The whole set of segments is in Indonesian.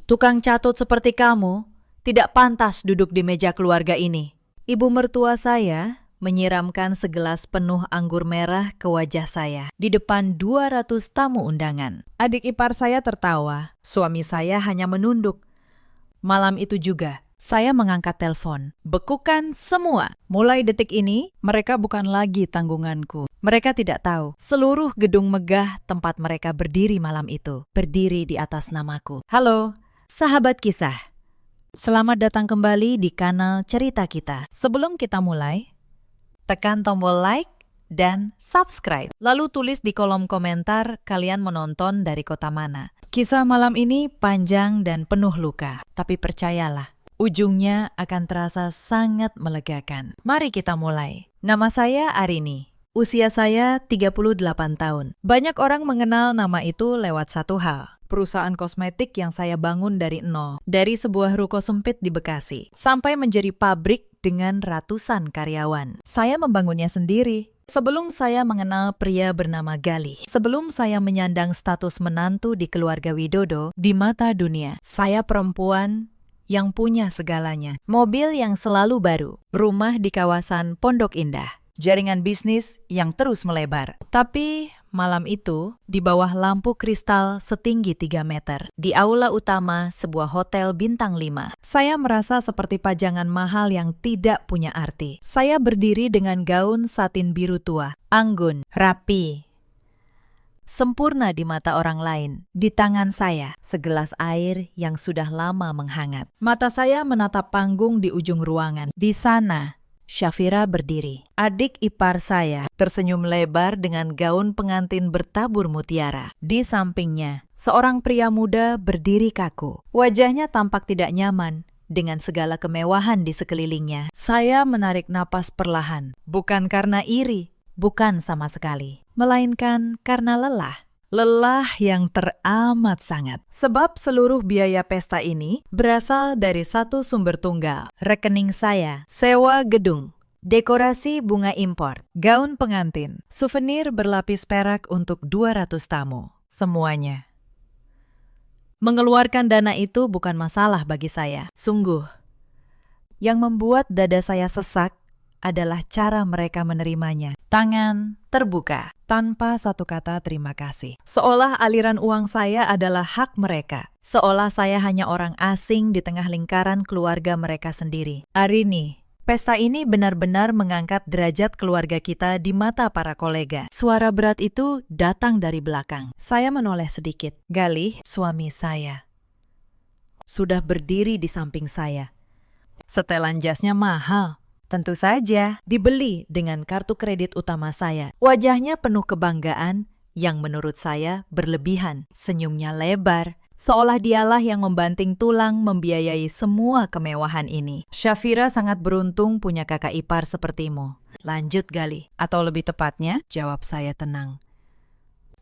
Tukang catut seperti kamu tidak pantas duduk di meja keluarga ini. Ibu mertua saya menyiramkan segelas penuh anggur merah ke wajah saya di depan 200 tamu undangan. Adik ipar saya tertawa, suami saya hanya menunduk. Malam itu juga, saya mengangkat telepon. Bekukan semua. Mulai detik ini, mereka bukan lagi tanggunganku. Mereka tidak tahu, seluruh gedung megah tempat mereka berdiri malam itu, berdiri di atas namaku. Halo, sahabat kisah. Selamat datang kembali di kanal Cerita Kita. Sebelum kita mulai, tekan tombol like dan subscribe. Lalu tulis di kolom komentar kalian menonton dari kota mana. Kisah malam ini panjang dan penuh luka, tapi percayalah, ujungnya akan terasa sangat melegakan. Mari kita mulai. Nama saya Arini. Usia saya 38 tahun. Banyak orang mengenal nama itu lewat satu hal. Perusahaan kosmetik yang saya bangun dari nol. Dari sebuah ruko sempit di Bekasi, sampai menjadi pabrik dengan ratusan karyawan. Saya membangunnya sendiri. Sebelum saya mengenal pria bernama Galih, sebelum saya menyandang status menantu di keluarga Widodo di mata dunia, saya perempuan yang punya segalanya. Mobil yang selalu baru, rumah di kawasan Pondok Indah, jaringan bisnis yang terus melebar. Tapi malam itu, di bawah lampu kristal setinggi 3 meter, di aula utama sebuah hotel bintang 5, saya merasa seperti pajangan mahal yang tidak punya arti. Saya berdiri dengan gaun satin biru tua, anggun, rapi, sempurna di mata orang lain. Di tangan saya, segelas air yang sudah lama menghangat. Mata saya menatap panggung di ujung ruangan. Di sana, Syafira berdiri. Adik ipar saya tersenyum lebar dengan gaun pengantin bertabur mutiara. Di sampingnya, seorang pria muda berdiri kaku. Wajahnya tampak tidak nyaman dengan segala kemewahan di sekelilingnya. Saya menarik napas perlahan, bukan karena iri, bukan sama sekali, melainkan karena lelah. Lelah yang teramat sangat. Sebab seluruh biaya pesta ini berasal dari satu sumber tunggal. Rekening saya, sewa gedung, dekorasi bunga impor, gaun pengantin, souvenir berlapis perak untuk 200 tamu. Semuanya. Mengeluarkan dana itu bukan masalah bagi saya. Sungguh. Yang membuat dada saya sesak adalah cara mereka menerimanya. Tangan terbuka, tanpa satu kata terima kasih. Seolah aliran uang saya adalah hak mereka. Seolah saya hanya orang asing di tengah lingkaran keluarga mereka sendiri. Arini, pesta ini benar-benar mengangkat derajat keluarga kita di mata para kolega. Suara berat itu datang dari belakang. Saya menoleh sedikit. Galih, suami saya, sudah berdiri di samping saya. Setelan jasnya mahal. Tentu saja, dibeli dengan kartu kredit utama saya. Wajahnya penuh kebanggaan yang menurut saya berlebihan. Senyumnya lebar, seolah dialah yang membanting tulang membiayai semua kemewahan ini. Syafira sangat beruntung punya kakak ipar sepertimu. Lanjut Galih, atau lebih tepatnya, jawab saya tenang.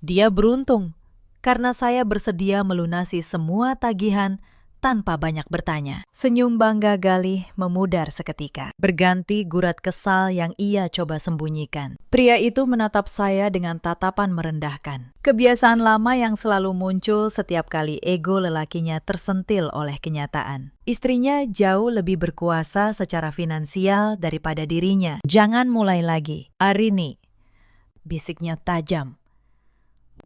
Dia beruntung, karena saya bersedia melunasi semua tagihan tanpa banyak bertanya. Senyum bangga Galih memudar seketika, berganti gurat kesal yang ia coba sembunyikan. Pria itu menatap saya dengan tatapan merendahkan. Kebiasaan lama yang selalu muncul setiap kali ego lelakinya tersentil oleh kenyataan. Istrinya jauh lebih berkuasa secara finansial daripada dirinya. Jangan mulai lagi, Arini, bisiknya tajam.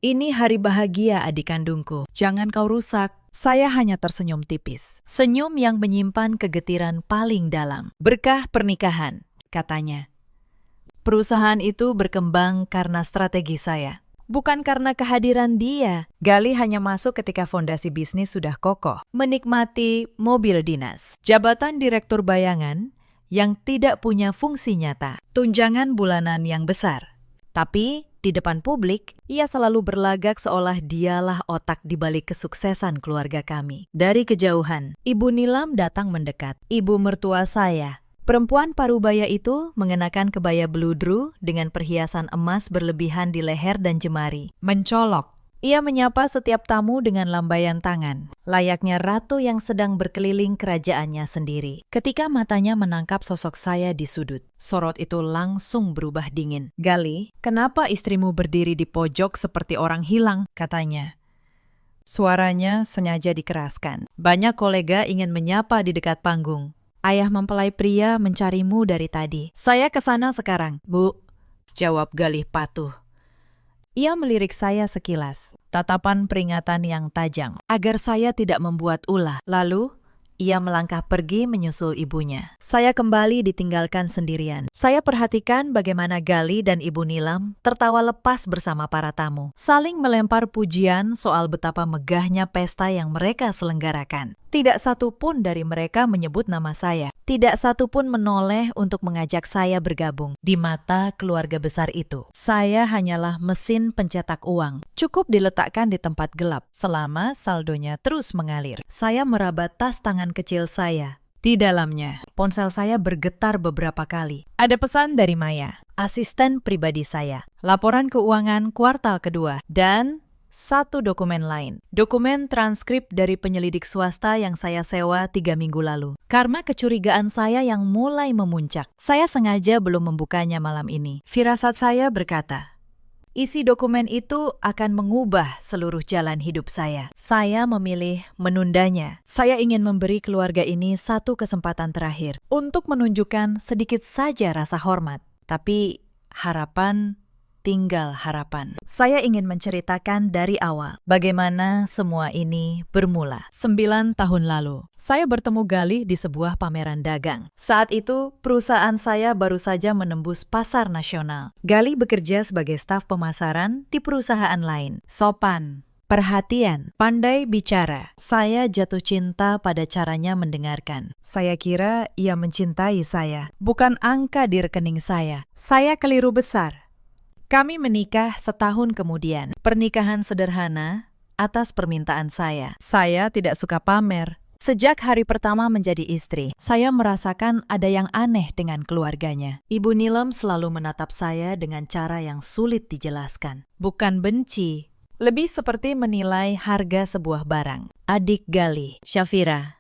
Ini hari bahagia adik kandungku, jangan kau rusak. Saya hanya tersenyum tipis. Senyum yang menyimpan kegetiran paling dalam. Berkah pernikahan, katanya. Perusahaan itu berkembang karena strategi saya, bukan karena kehadiran dia. Galih hanya masuk ketika fondasi bisnis sudah kokoh. Menikmati mobil dinas, jabatan direktur bayangan yang tidak punya fungsi nyata, tunjangan bulanan yang besar. Tapi di depan publik, ia selalu berlagak seolah dialah otak di balik kesuksesan keluarga kami. Dari kejauhan, Ibu Nilam datang mendekat. Ibu mertua saya, perempuan parubaya itu, mengenakan kebaya bludru dengan perhiasan emas berlebihan di leher dan jemari. Mencolok. Ia menyapa setiap tamu dengan lambaian tangan, layaknya ratu yang sedang berkeliling kerajaannya sendiri. Ketika matanya menangkap sosok saya di sudut, sorot itu langsung berubah dingin. Galih, kenapa istrimu berdiri di pojok seperti orang hilang? Katanya. Suaranya sengaja dikeraskan. Banyak kolega ingin menyapa di dekat panggung. Ayah mempelai pria mencarimu dari tadi. Saya ke sana sekarang, Bu, jawab Galih patuh. Ia melirik saya sekilas, tatapan peringatan yang tajam, agar saya tidak membuat ulah. Lalu, ia melangkah pergi menyusul ibunya. Saya kembali ditinggalkan sendirian. Saya perhatikan bagaimana Galih dan Ibu Nilam tertawa lepas bersama para tamu, saling melempar pujian soal betapa megahnya pesta yang mereka selenggarakan. Tidak satu pun dari mereka menyebut nama saya. Tidak satu pun menoleh untuk mengajak saya bergabung. Di mata keluarga besar itu, saya hanyalah mesin pencetak uang. Cukup diletakkan di tempat gelap selama saldonya terus mengalir. Saya meraba tas tangan kecil saya. Di dalamnya, ponsel saya bergetar beberapa kali. Ada pesan dari Maya, asisten pribadi saya. Laporan keuangan kuartal kedua dan satu dokumen lain. Dokumen transkrip dari penyelidik swasta yang saya sewa 3 minggu lalu. Karena kecurigaan saya yang mulai memuncak, saya sengaja belum membukanya malam ini. Firasat saya berkata, isi dokumen itu akan mengubah seluruh jalan hidup saya. Saya memilih menundanya. Saya ingin memberi keluarga ini satu kesempatan terakhir untuk menunjukkan sedikit saja rasa hormat. Tapi harapan tinggal harapan. Saya ingin menceritakan dari awal bagaimana semua ini bermula. 9 tahun lalu, saya bertemu Galih di sebuah pameran dagang. Saat itu, perusahaan saya baru saja menembus pasar nasional. Galih bekerja sebagai staf pemasaran di perusahaan lain. Sopan, perhatian, pandai bicara. Saya jatuh cinta pada caranya mendengarkan. Saya kira ia mencintai saya, bukan angka di rekening saya. Saya keliru besar. Kami menikah setahun kemudian. Pernikahan sederhana atas permintaan saya. Saya tidak suka pamer. Sejak hari pertama menjadi istri, saya merasakan ada yang aneh dengan keluarganya. Ibu Nilam selalu menatap saya dengan cara yang sulit dijelaskan. Bukan benci, lebih seperti menilai harga sebuah barang. Adik Galih, Syafira,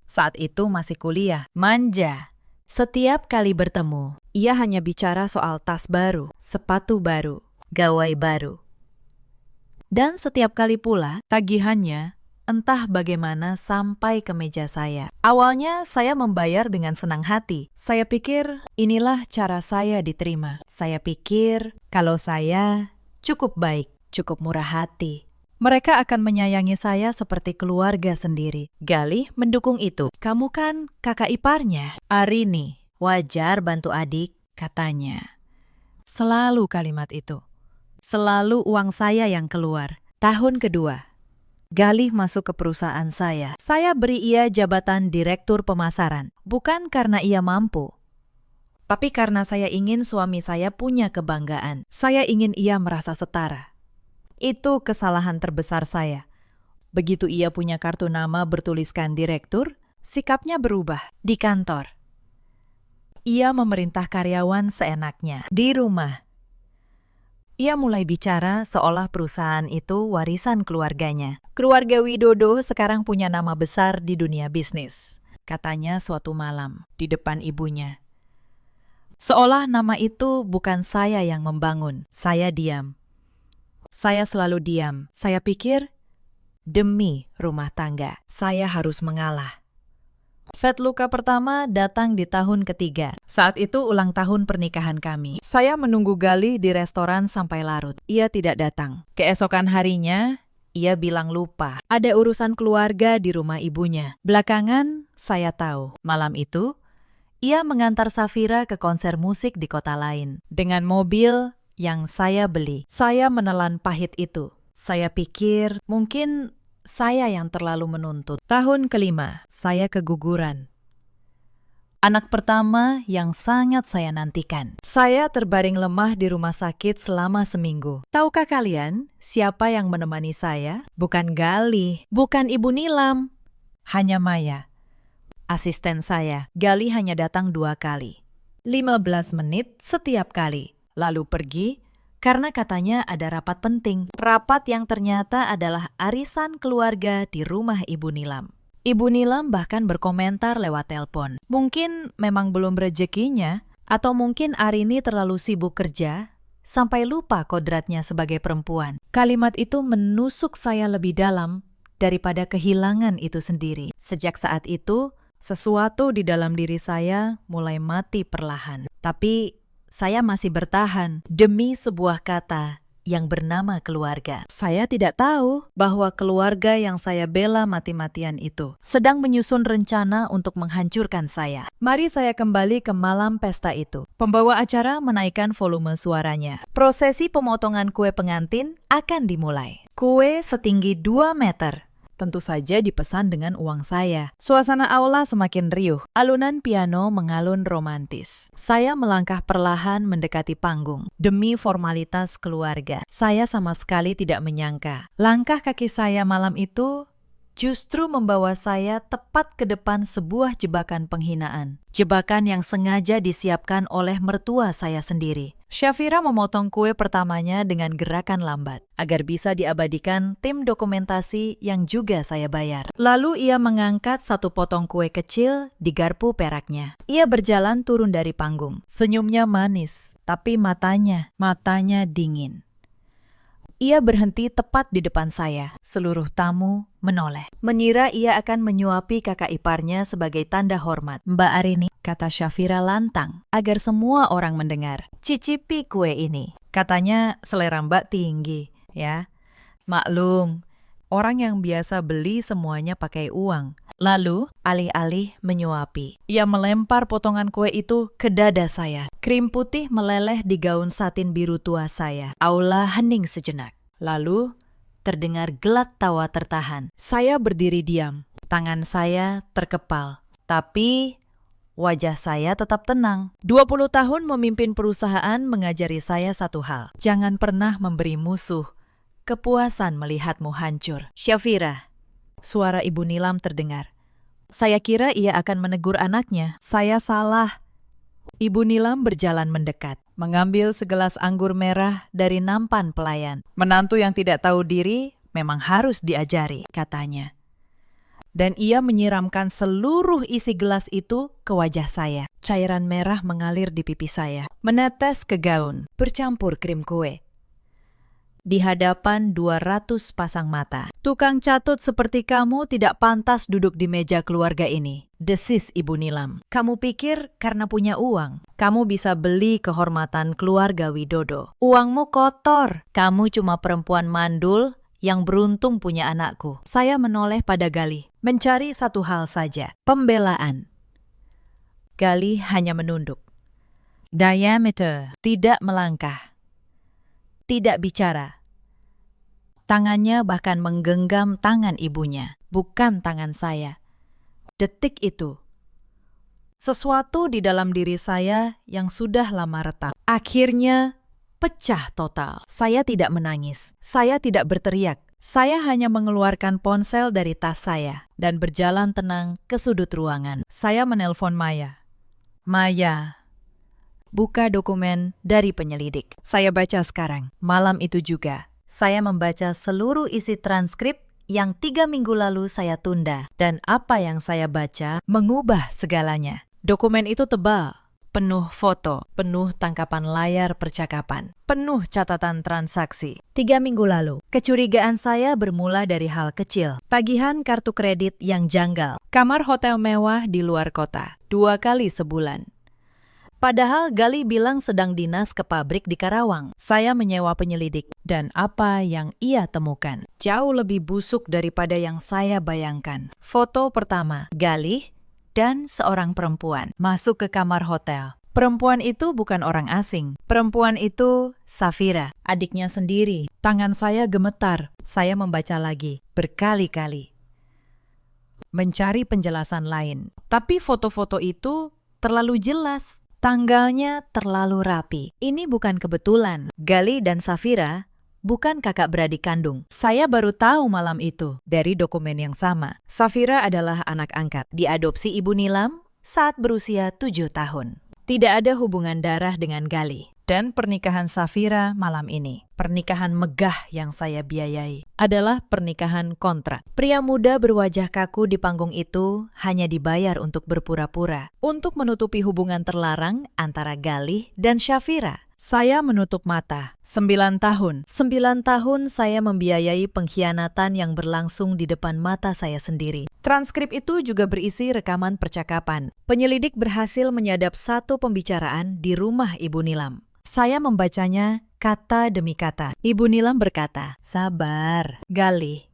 saat itu masih kuliah, manja. Setiap kali bertemu, ia hanya bicara soal tas baru, sepatu baru, gawai baru. Dan setiap kali pula, tagihannya entah bagaimana sampai ke meja saya. Awalnya saya membayar dengan senang hati. Saya pikir inilah cara saya diterima. Saya pikir kalau saya cukup baik, cukup murah hati, mereka akan menyayangi saya seperti keluarga sendiri. Galih mendukung itu. Kamu kan kakak iparnya, Arini. Wajar bantu adik, katanya. Selalu kalimat itu. Selalu uang saya yang keluar. Tahun kedua, Galih masuk ke perusahaan saya. Saya beri ia jabatan direktur pemasaran. Bukan karena ia mampu, tapi karena saya ingin suami saya punya kebanggaan. Saya ingin ia merasa setara. Itu kesalahan terbesar saya. Begitu ia punya kartu nama bertuliskan direktur, sikapnya berubah di kantor. Ia memerintah karyawan seenaknya. Di rumah, ia mulai bicara seolah perusahaan itu warisan keluarganya. Keluarga Widodo sekarang punya nama besar di dunia bisnis, katanya suatu malam di depan ibunya. Seolah nama itu bukan saya yang membangun. Saya diam. Saya selalu diam. Saya pikir, demi rumah tangga, saya harus mengalah. Luka pertama datang di tahun ketiga. Saat itu ulang tahun pernikahan kami. Saya menunggu Galih di restoran sampai larut. Ia tidak datang. Keesokan harinya, ia bilang lupa. Ada urusan keluarga di rumah ibunya. Belakangan, saya tahu. Malam itu, ia mengantar Safira ke konser musik di kota lain. Dengan mobil yang saya beli. Saya menelan pahit itu. Saya pikir mungkin saya yang terlalu menuntut. Tahun kelima, saya keguguran. Anak pertama yang sangat saya nantikan. Saya terbaring lemah di rumah sakit selama seminggu. Tahukah kalian siapa yang menemani saya? Bukan Galih, bukan Ibu Nilam. Hanya Maya, asisten saya. Galih hanya datang 2 kali. 15 menit setiap kali. Lalu pergi karena katanya ada rapat penting. Rapat yang ternyata adalah arisan keluarga di rumah Ibu Nilam. Ibu Nilam bahkan berkomentar lewat telepon. Mungkin memang belum rezekinya, atau mungkin Arini terlalu sibuk kerja, sampai lupa kodratnya sebagai perempuan. Kalimat itu menusuk saya lebih dalam daripada kehilangan itu sendiri. Sejak saat itu, sesuatu di dalam diri saya mulai mati perlahan. Tapi saya masih bertahan demi sebuah kata yang bernama keluarga. Saya tidak tahu bahwa keluarga yang saya bela mati-matian itu sedang menyusun rencana untuk menghancurkan saya. Mari saya kembali ke malam pesta itu. Pembawa acara menaikkan volume suaranya. Prosesi pemotongan kue pengantin akan dimulai. Kue setinggi 2 meter. Tentu saja dipesan dengan uang saya. Suasana aula semakin riuh. Alunan piano mengalun romantis. Saya melangkah perlahan mendekati panggung. Demi formalitas keluarga, saya sama sekali tidak menyangka langkah kaki saya malam itu justru membawa saya tepat ke depan sebuah jebakan penghinaan. Jebakan yang sengaja disiapkan oleh mertua saya sendiri. Syafira memotong kue pertamanya dengan gerakan lambat, agar bisa diabadikan tim dokumentasi yang juga saya bayar. Lalu ia mengangkat satu potong kue kecil di garpu peraknya. Ia berjalan turun dari panggung. Senyumnya manis, tapi matanya dingin. Ia berhenti tepat di depan saya. Seluruh tamu menoleh. Mengira ia akan menyuapi kakak iparnya sebagai tanda hormat. "Mbak Arini," kata Syafira lantang, agar semua orang mendengar. "Cicipi kue ini." Katanya selera Mbak tinggi, ya. Maklum, orang yang biasa beli semuanya pakai uang. Lalu, alih-alih menyuapi, ia melempar potongan kue itu ke dada saya. Krim putih meleleh di gaun satin biru tua saya. Aula hening sejenak. Lalu, terdengar gelat tawa tertahan. Saya berdiri diam. Tangan saya terkepal. Tapi, wajah saya tetap tenang. 20 tahun memimpin perusahaan mengajari saya satu hal. Jangan pernah memberi musuh kepuasan melihatmu hancur. "Syafira," suara Ibu Nilam terdengar. Saya kira ia akan menegur anaknya. Saya salah. Ibu Nilam berjalan mendekat, mengambil segelas anggur merah dari nampan pelayan. "Menantu yang tidak tahu diri memang harus diajari," katanya. Dan ia menyiramkan seluruh isi gelas itu ke wajah saya. Cairan merah mengalir di pipi saya, menetes ke gaun, bercampur krim kue. Di hadapan 200 pasang mata. "Tukang catut seperti kamu tidak pantas duduk di meja keluarga ini," desis Ibu Nilam. "Kamu pikir karena punya uang, kamu bisa beli kehormatan keluarga Widodo. Uangmu kotor. Kamu cuma perempuan mandul yang beruntung punya anakku." Saya menoleh pada Galih, mencari satu hal saja, pembelaan. Galih hanya menunduk. Diameter tidak melangkah. Tidak bicara. Tangannya bahkan menggenggam tangan ibunya, bukan tangan saya. Detik itu, sesuatu di dalam diri saya yang sudah lama retak akhirnya pecah total. Saya tidak menangis, saya tidak berteriak. Saya hanya mengeluarkan ponsel dari tas saya dan berjalan tenang ke sudut ruangan. Saya menelpon Maya. "Maya, buka dokumen dari penyelidik." Saya baca sekarang. Malam itu juga, saya membaca seluruh isi transkrip yang 3 minggu lalu saya tunda. Dan apa yang saya baca mengubah segalanya. Dokumen itu tebal, penuh foto, penuh tangkapan layar percakapan, penuh catatan transaksi. 3 minggu lalu, kecurigaan saya bermula dari hal kecil. Tagihan kartu kredit yang janggal, kamar hotel mewah di luar kota, 2 kali sebulan. Padahal Galih bilang sedang dinas ke pabrik di Karawang. Saya menyewa penyelidik, dan apa yang ia temukan jauh lebih busuk daripada yang saya bayangkan. Foto pertama, Galih dan seorang perempuan masuk ke kamar hotel. Perempuan itu bukan orang asing. Perempuan itu Syafira, adiknya sendiri. Tangan saya gemetar. Saya membaca lagi, berkali-kali. Mencari penjelasan lain. Tapi foto-foto itu terlalu jelas. Tanggalnya terlalu rapi. Ini bukan kebetulan. Galih dan Syafira bukan kakak beradik kandung. Saya baru tahu malam itu dari dokumen yang sama. Syafira adalah anak angkat. Diadopsi Ibu Nilam saat berusia 7 tahun. Tidak ada hubungan darah dengan Galih. Dan pernikahan Syafira malam ini, pernikahan megah yang saya biayai, adalah pernikahan kontrak. Pria muda berwajah kaku di panggung itu hanya dibayar untuk berpura-pura, untuk menutupi hubungan terlarang antara Galih dan Syafira. Saya menutup mata. 9 tahun. 9 tahun saya membiayai pengkhianatan yang berlangsung di depan mata saya sendiri. Transkrip itu juga berisi rekaman percakapan. Penyelidik berhasil menyadap satu pembicaraan di rumah Ibu Nilam. Saya membacanya kata demi kata. Ibu Nilam berkata, "Sabar, Galih.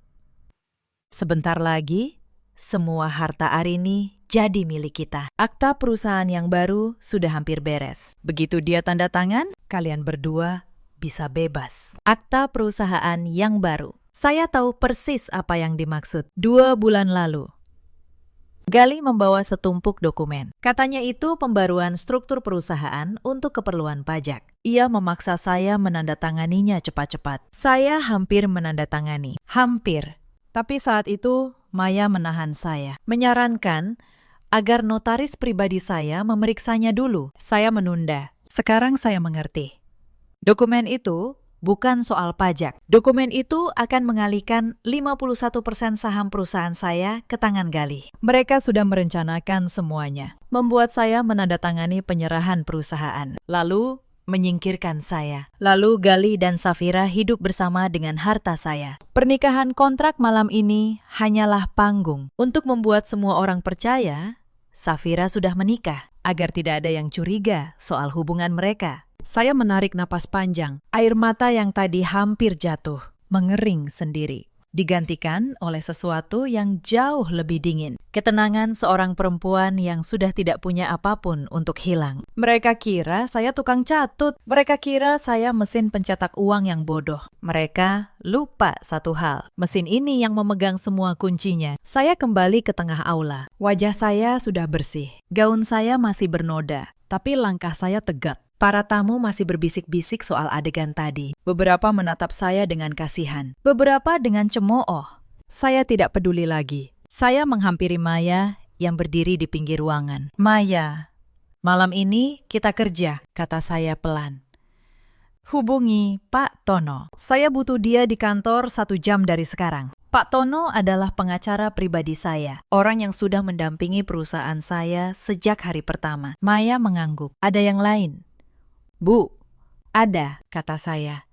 Sebentar lagi, semua harta Arini jadi milik kita. Akta perusahaan yang baru sudah hampir beres. Begitu dia tanda tangan, kalian berdua bisa bebas." Akta perusahaan yang baru. Saya tahu persis apa yang dimaksud. 2 bulan lalu, Galih membawa setumpuk dokumen. Katanya itu pembaruan struktur perusahaan untuk keperluan pajak. Ia memaksa saya menandatanganinya cepat-cepat. Saya hampir menandatangani. Hampir. Tapi saat itu, Maya menahan saya. Menyarankan agar notaris pribadi saya memeriksanya dulu. Saya menunda. Sekarang saya mengerti. Dokumen itu bukan soal pajak. Dokumen itu akan mengalihkan 51% saham perusahaan saya ke tangan Galih. Mereka sudah merencanakan semuanya. Membuat saya menandatangani penyerahan perusahaan. Lalu menyingkirkan saya. Lalu Galih dan Safira hidup bersama dengan harta saya. Pernikahan kontrak malam ini hanyalah panggung. Untuk membuat semua orang percaya, Safira sudah menikah, agar tidak ada yang curiga soal hubungan mereka. Saya menarik napas panjang. Air mata yang tadi hampir jatuh, mengering sendiri. Digantikan oleh sesuatu yang jauh lebih dingin. Ketenangan seorang perempuan yang sudah tidak punya apapun untuk hilang. Mereka kira saya tukang catut. Mereka kira saya mesin pencetak uang yang bodoh. Mereka lupa satu hal. Mesin ini yang memegang semua kuncinya. Saya kembali ke tengah aula. Wajah saya sudah bersih. Gaun saya masih bernoda. Tapi langkah saya tegak. Para tamu masih berbisik-bisik soal adegan tadi. Beberapa menatap saya dengan kasihan. Beberapa dengan cemooh. Saya tidak peduli lagi. Saya menghampiri Maya yang berdiri di pinggir ruangan. "Maya, malam ini kita kerja," kata saya pelan. "Hubungi Pak Tono. Saya butuh dia di kantor 1 jam dari sekarang." Pak Tono adalah pengacara pribadi saya, orang yang sudah mendampingi perusahaan saya sejak hari pertama. Maya mengangguk. "Ada yang lain?" "Bu, ada," kata saya.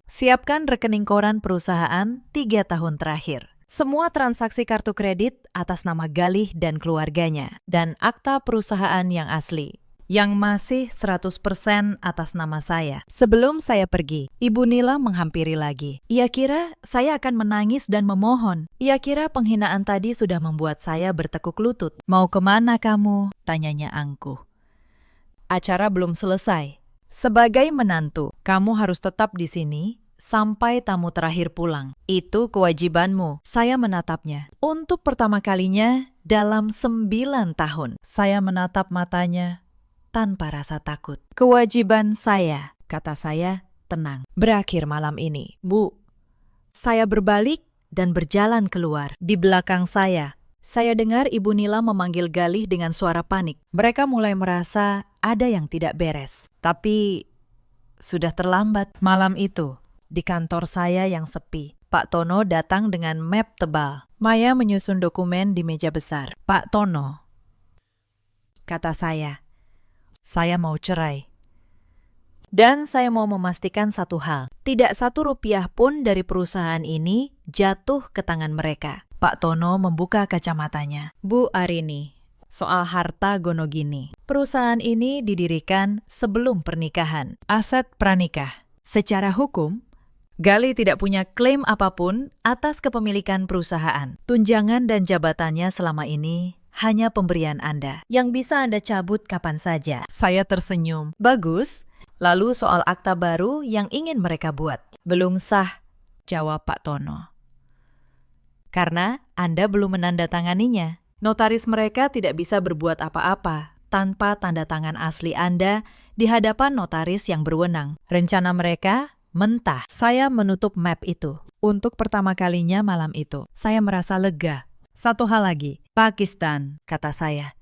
"Siapkan rekening koran perusahaan 3 tahun terakhir. Semua transaksi kartu kredit atas nama Galih dan keluarganya. Dan akta perusahaan yang asli, yang masih 100% atas nama saya." Sebelum saya pergi, Ibu Nila menghampiri lagi. Ia kira saya akan menangis dan memohon. Ia kira penghinaan tadi sudah membuat saya bertekuk lutut. "Mau kemana kamu?" tanyanya angkuh. "Acara belum selesai. Sebagai menantu, kamu harus tetap di sini sampai tamu terakhir pulang. Itu kewajibanmu." Saya menatapnya. Untuk pertama kalinya dalam 9 tahun, saya menatap matanya tanpa rasa takut. "Kewajiban saya," kata saya tenang, "berakhir malam ini." "Bu." Saya berbalik dan berjalan keluar. Di belakang saya dengar Ibu Nila memanggil Galih dengan suara panik. Mereka mulai merasa ada yang tidak beres. Tapi sudah terlambat. Malam itu, di kantor saya yang sepi, Pak Tono datang dengan map tebal. Maya menyusun dokumen di meja besar. "Pak Tono," kata saya mau cerai. Dan saya mau memastikan satu hal. Tidak 1 rupiah pun dari perusahaan ini jatuh ke tangan mereka. Pak Tono membuka kacamatanya. "Bu Arini, soal harta Gonogini. Perusahaan ini didirikan sebelum pernikahan. Aset pranikah. Secara hukum, Galih tidak punya klaim apapun atas kepemilikan perusahaan. Tunjangan dan jabatannya selama ini hanya pemberian Anda, yang bisa Anda cabut kapan saja." Saya tersenyum. "Bagus. Lalu soal akta baru yang ingin mereka buat." "Belum sah," jawab Pak Tono. "Karena Anda belum menandatanganinya. Notaris mereka tidak bisa berbuat apa-apa tanpa tanda tangan asli Anda di hadapan notaris yang berwenang. Rencana mereka mentah." Saya menutup map itu. Untuk pertama kalinya malam itu, saya merasa lega. "Satu hal lagi, Pakistan," kata saya.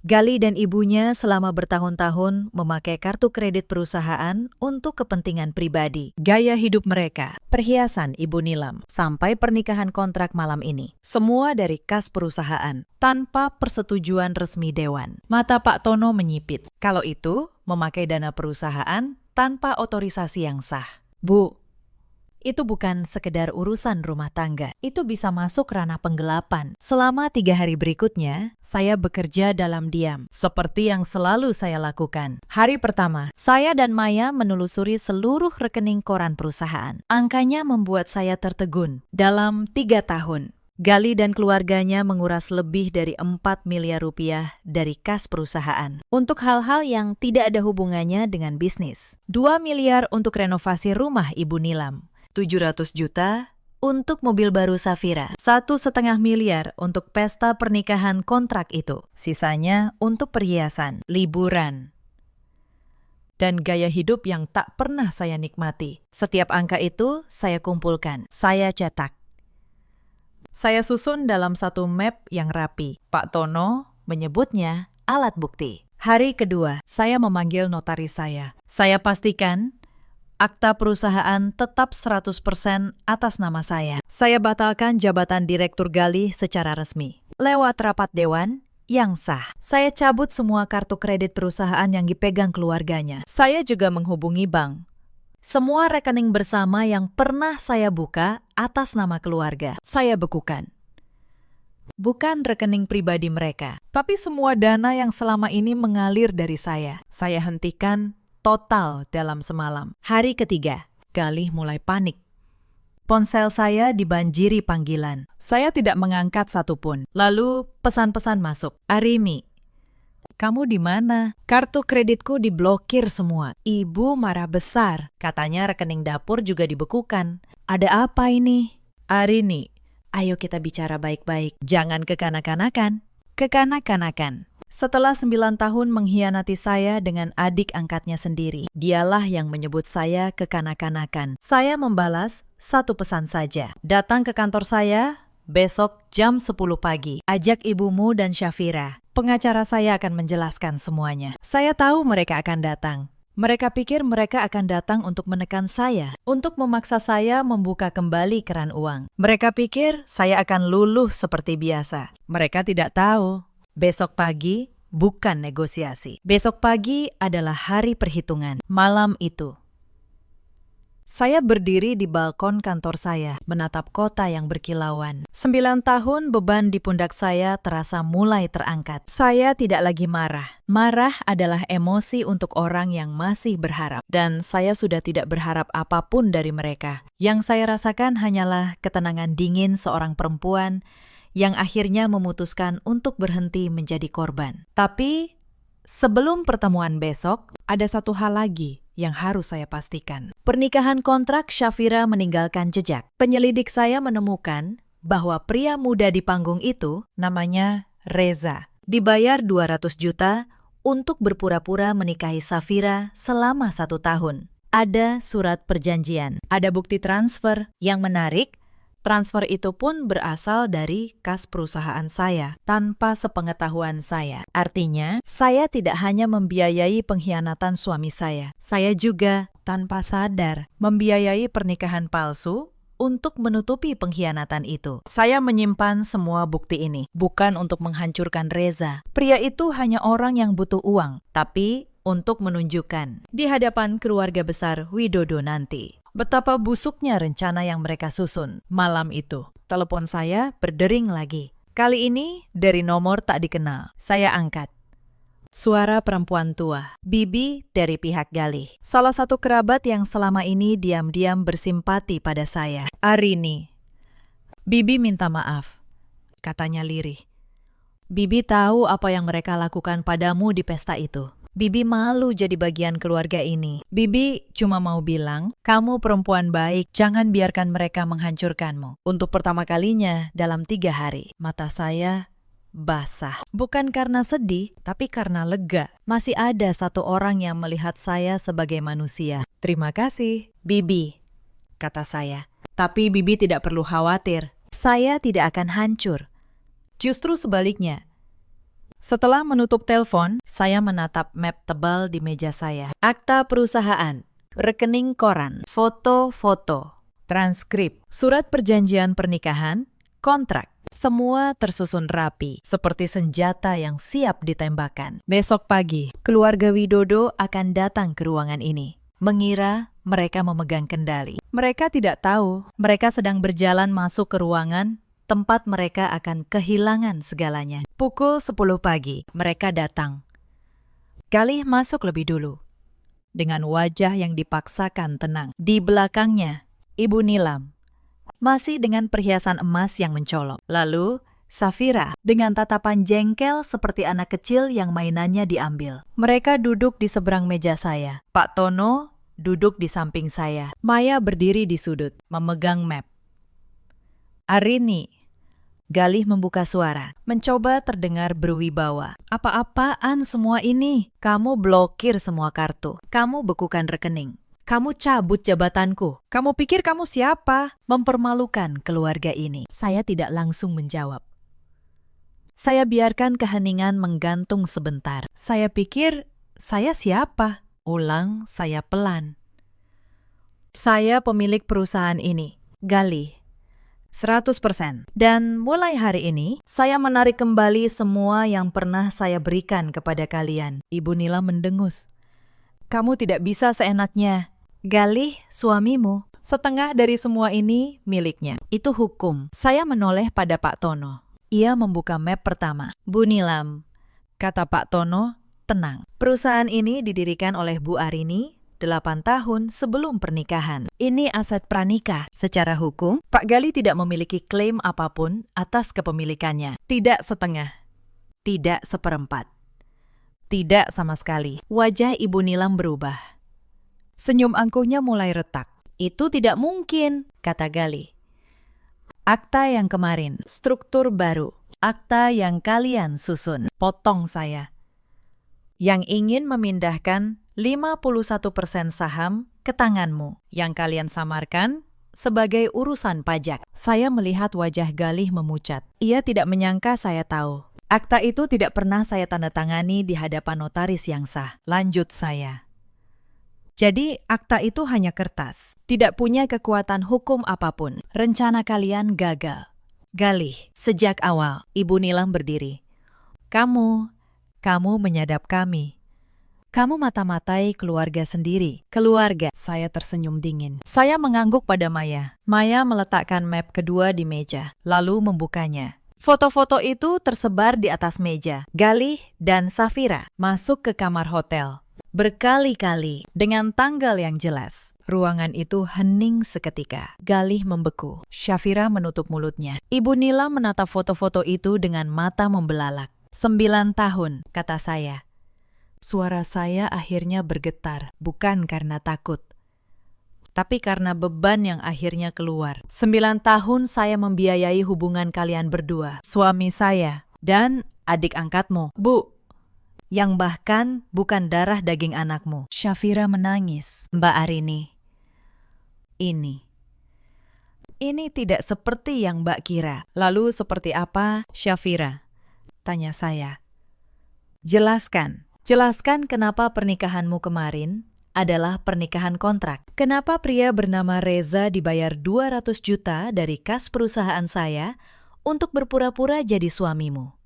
Gali dan ibunya selama bertahun-tahun memakai kartu kredit perusahaan untuk kepentingan pribadi. Gaya hidup mereka, perhiasan Ibu Nilam, sampai pernikahan kontrak malam ini. Semua dari kas perusahaan, tanpa persetujuan resmi dewan. Mata Pak Tono menyipit. Kalau itu, memakai dana perusahaan tanpa otorisasi yang sah. Bu, itu bukan sekedar urusan rumah tangga. Itu bisa masuk ranah penggelapan. Selama 3 hari berikutnya, saya bekerja dalam diam, seperti yang selalu saya lakukan. Hari pertama, saya dan Maya menelusuri seluruh rekening koran perusahaan. Angkanya membuat saya tertegun. Dalam 3 tahun, Gali dan keluarganya menguras lebih dari 4 miliar rupiah dari kas perusahaan untuk hal-hal yang tidak ada hubungannya dengan bisnis. 2 miliar untuk renovasi rumah Ibu Nilam. 700 juta untuk mobil baru Safira. 1,5 miliar untuk pesta pernikahan kontrak itu. Sisanya untuk perhiasan, liburan, dan gaya hidup yang tak pernah saya nikmati. Setiap angka itu saya kumpulkan, saya cetak. Saya susun dalam satu map yang rapi. Pak Tono menyebutnya alat bukti. Hari kedua, saya memanggil notaris saya. Saya pastikan akta perusahaan tetap 100% atas nama saya. Saya batalkan jabatan Direktur Gali secara resmi. Lewat rapat dewan yang sah. Saya cabut semua kartu kredit perusahaan yang dipegang keluarganya. Saya juga menghubungi bank. Semua rekening bersama yang pernah saya buka atas nama keluarga, saya bekukan. Bukan rekening pribadi mereka, tapi semua dana yang selama ini mengalir dari saya. Saya hentikan total dalam semalam. Hari ketiga, Gali mulai panik. Ponsel saya dibanjiri panggilan. Saya tidak mengangkat satupun. Lalu pesan-pesan masuk. Arimi, kamu di mana? Kartu kreditku diblokir semua. Ibu marah besar. Katanya rekening dapur juga dibekukan. Ada apa ini? Arini, ayo kita bicara baik-baik. Jangan kekanak-kanakan. Kekanak-kanakan. Setelah 9 tahun mengkhianati saya dengan adik angkatnya sendiri, dialah yang menyebut saya kekanak-kanakan. Saya membalas satu pesan saja. Datang ke kantor saya besok jam 10 pagi. Ajak ibumu dan Syafira. Pengacara saya akan menjelaskan semuanya. Saya tahu mereka akan datang. Mereka pikir mereka akan datang untuk menekan saya, untuk memaksa saya membuka kembali keran uang. Mereka pikir saya akan luluh seperti biasa. Mereka tidak tahu. Besok pagi bukan negosiasi. Besok pagi adalah hari perhitungan. Malam itu, saya berdiri di balkon kantor saya, menatap kota yang berkilauan. 9 tahun beban di pundak saya terasa mulai terangkat. Saya tidak lagi marah. Marah adalah emosi untuk orang yang masih berharap. Dan saya sudah tidak berharap apapun dari mereka. Yang saya rasakan hanyalah ketenangan dingin seorang perempuan yang akhirnya memutuskan untuk berhenti menjadi korban. Tapi sebelum pertemuan besok, ada satu hal lagi yang harus saya pastikan. Pernikahan kontrak Syafira meninggalkan jejak. Penyelidik saya menemukan bahwa pria muda di panggung itu namanya Reza. Dibayar 200 juta untuk berpura-pura menikahi Syafira selama 1 tahun. Ada surat perjanjian, ada bukti transfer. Yang menarik, transfer itu pun berasal dari kas perusahaan saya, tanpa sepengetahuan saya. Artinya, saya tidak hanya membiayai pengkhianatan suami saya juga tanpa sadar membiayai pernikahan palsu untuk menutupi pengkhianatan itu. Saya menyimpan semua bukti ini, bukan untuk menghancurkan Reza. Pria itu hanya orang yang butuh uang, tapi untuk menunjukkan di hadapan keluarga besar Widodo nanti betapa busuknya rencana yang mereka susun. Malam itu, telepon saya berdering lagi. Kali ini dari nomor tak dikenal. Saya angkat. Suara perempuan tua, Bibi dari pihak Gali. Salah satu kerabat yang selama ini diam-diam bersimpati pada saya. Arini. Bibi minta maaf, katanya lirih. Bibi tahu apa yang mereka lakukan padamu di pesta itu. Bibi malu jadi bagian keluarga ini. Bibi cuma mau bilang, kamu perempuan baik, jangan biarkan mereka menghancurkanmu. Untuk pertama kalinya dalam 3 hari, mata saya basah. Bukan karena sedih, tapi karena lega. Masih ada satu orang yang melihat saya sebagai manusia. Terima kasih, Bibi, kata saya. Tapi Bibi tidak perlu khawatir. Saya tidak akan hancur. Justru sebaliknya. Setelah menutup telepon, saya menatap map tebal di meja saya. Akta perusahaan, rekening koran, foto-foto, transkrip, surat perjanjian pernikahan, kontrak. Semua tersusun rapi, seperti senjata yang siap ditembakkan. Besok pagi, keluarga Widodo akan datang ke ruangan ini, mengira mereka memegang kendali. Mereka tidak tahu, mereka sedang berjalan masuk ke ruangan tempat mereka akan kehilangan segalanya. Pukul 10 pagi, mereka datang. Galih masuk lebih dulu, dengan wajah yang dipaksakan tenang. Di belakangnya, Ibu Nilam, masih dengan perhiasan emas yang mencolok. Lalu, Safira, dengan tatapan jengkel seperti anak kecil yang mainannya diambil. Mereka duduk di seberang meja saya. Pak Tono duduk di samping saya. Maya berdiri di sudut, memegang map. Arini, Galih membuka suara, mencoba terdengar berwibawa. Apa-apaan semua ini? Kamu blokir semua kartu. Kamu bekukan rekening. Kamu cabut jabatanku. Kamu pikir kamu siapa? Mempermalukan keluarga ini. Saya tidak langsung menjawab. Saya biarkan keheningan menggantung sebentar. Saya pikir, saya siapa? Ulang saya pelan. Saya pemilik perusahaan ini, Galih. 100%. Dan mulai hari ini, saya menarik kembali semua yang pernah saya berikan kepada kalian. Ibu Nila mendengus. Kamu tidak bisa seenaknya. Galih, suamimu. Setengah dari semua ini miliknya. Itu hukum. Saya menoleh pada Pak Tono. Ia membuka map pertama. Bu Nilam, kata Pak Tono, tenang. Perusahaan ini didirikan oleh Bu Arini 8 tahun sebelum pernikahan. Ini aset pranikah. Secara hukum, Pak Galih tidak memiliki klaim apapun atas kepemilikannya. Tidak setengah. Tidak seperempat. Tidak sama sekali. Wajah Ibu Nilam berubah. Senyum angkuhnya mulai retak. Itu tidak mungkin, kata Galih. Akta yang kemarin, struktur baru. Akta yang kalian susun. Potong saya. Yang ingin memindahkan 51% saham ke tanganmu, yang kalian samarkan sebagai urusan pajak. Saya melihat wajah Galih memucat. Ia tidak menyangka saya tahu. Akta itu tidak pernah saya tanda tangani di hadapan notaris yang sah. Lanjut saya. Jadi akta itu hanya kertas, tidak punya kekuatan hukum apapun. Rencana kalian gagal. Galih, sejak awal, Ibu Nilam berdiri. Kamu menyadap kami. Kamu mata-matai keluarga sendiri. Keluarga. Saya tersenyum dingin. Saya mengangguk pada Maya. Maya meletakkan map kedua di meja, lalu membukanya. Foto-foto itu tersebar di atas meja. Galih dan Safira masuk ke kamar hotel. Berkali-kali, dengan tanggal yang jelas. Ruangan itu hening seketika. Galih membeku. Safira menutup mulutnya. Ibu Nila menatap foto-foto itu dengan mata membelalak. 9 tahun, kata saya. Suara saya akhirnya bergetar, bukan karena takut, tapi karena beban yang akhirnya keluar. 9 tahun saya membiayai hubungan kalian berdua, suami saya, dan adik angkatmu, Bu, yang bahkan bukan darah daging anakmu. Safira menangis. Mbak Arini, ini tidak seperti yang Mbak kira. Lalu seperti apa, Safira? Tanya saya. Jelaskan kenapa pernikahanmu kemarin adalah pernikahan kontrak. Kenapa pria bernama Reza dibayar 200 juta dari kas perusahaan saya untuk berpura-pura jadi suamimu.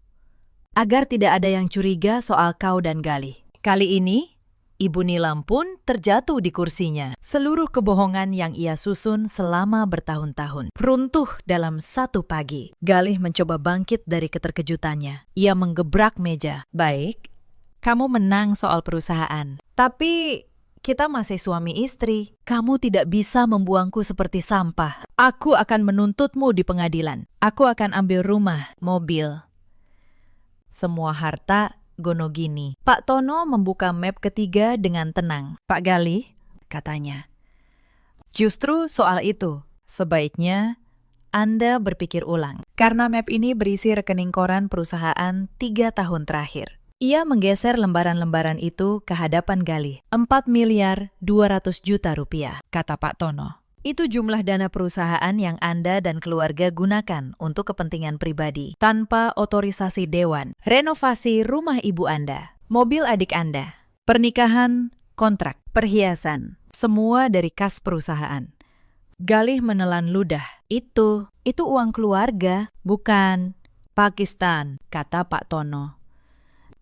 Agar tidak ada yang curiga soal kau dan Galih. Kali ini, Ibu Nilam pun terjatuh di kursinya. Seluruh kebohongan yang ia susun selama bertahun-tahun runtuh dalam satu pagi. Galih mencoba bangkit dari keterkejutannya. Ia menggebrak meja. Baik, kamu menang soal perusahaan. Tapi kita masih suami istri. Kamu tidak bisa membuangku seperti sampah. Aku akan menuntutmu di pengadilan. Aku akan ambil rumah, mobil. Semua harta Gonogini. Pak Tono membuka map ketiga dengan tenang. Pak Galih, katanya. Justru soal itu, sebaiknya Anda berpikir ulang. Karena map ini berisi rekening koran perusahaan 3 tahun terakhir. Ia menggeser lembaran-lembaran itu ke hadapan Galih. 4 miliar 200 juta rupiah, kata Pak Tono. Itu jumlah dana perusahaan yang Anda dan keluarga gunakan untuk kepentingan pribadi, tanpa otorisasi dewan. Renovasi rumah ibu Anda, mobil adik Anda, pernikahan, kontrak, perhiasan, semua dari kas perusahaan. Galih menelan ludah. Itu uang keluarga, bukan Pakistan, kata Pak Tono.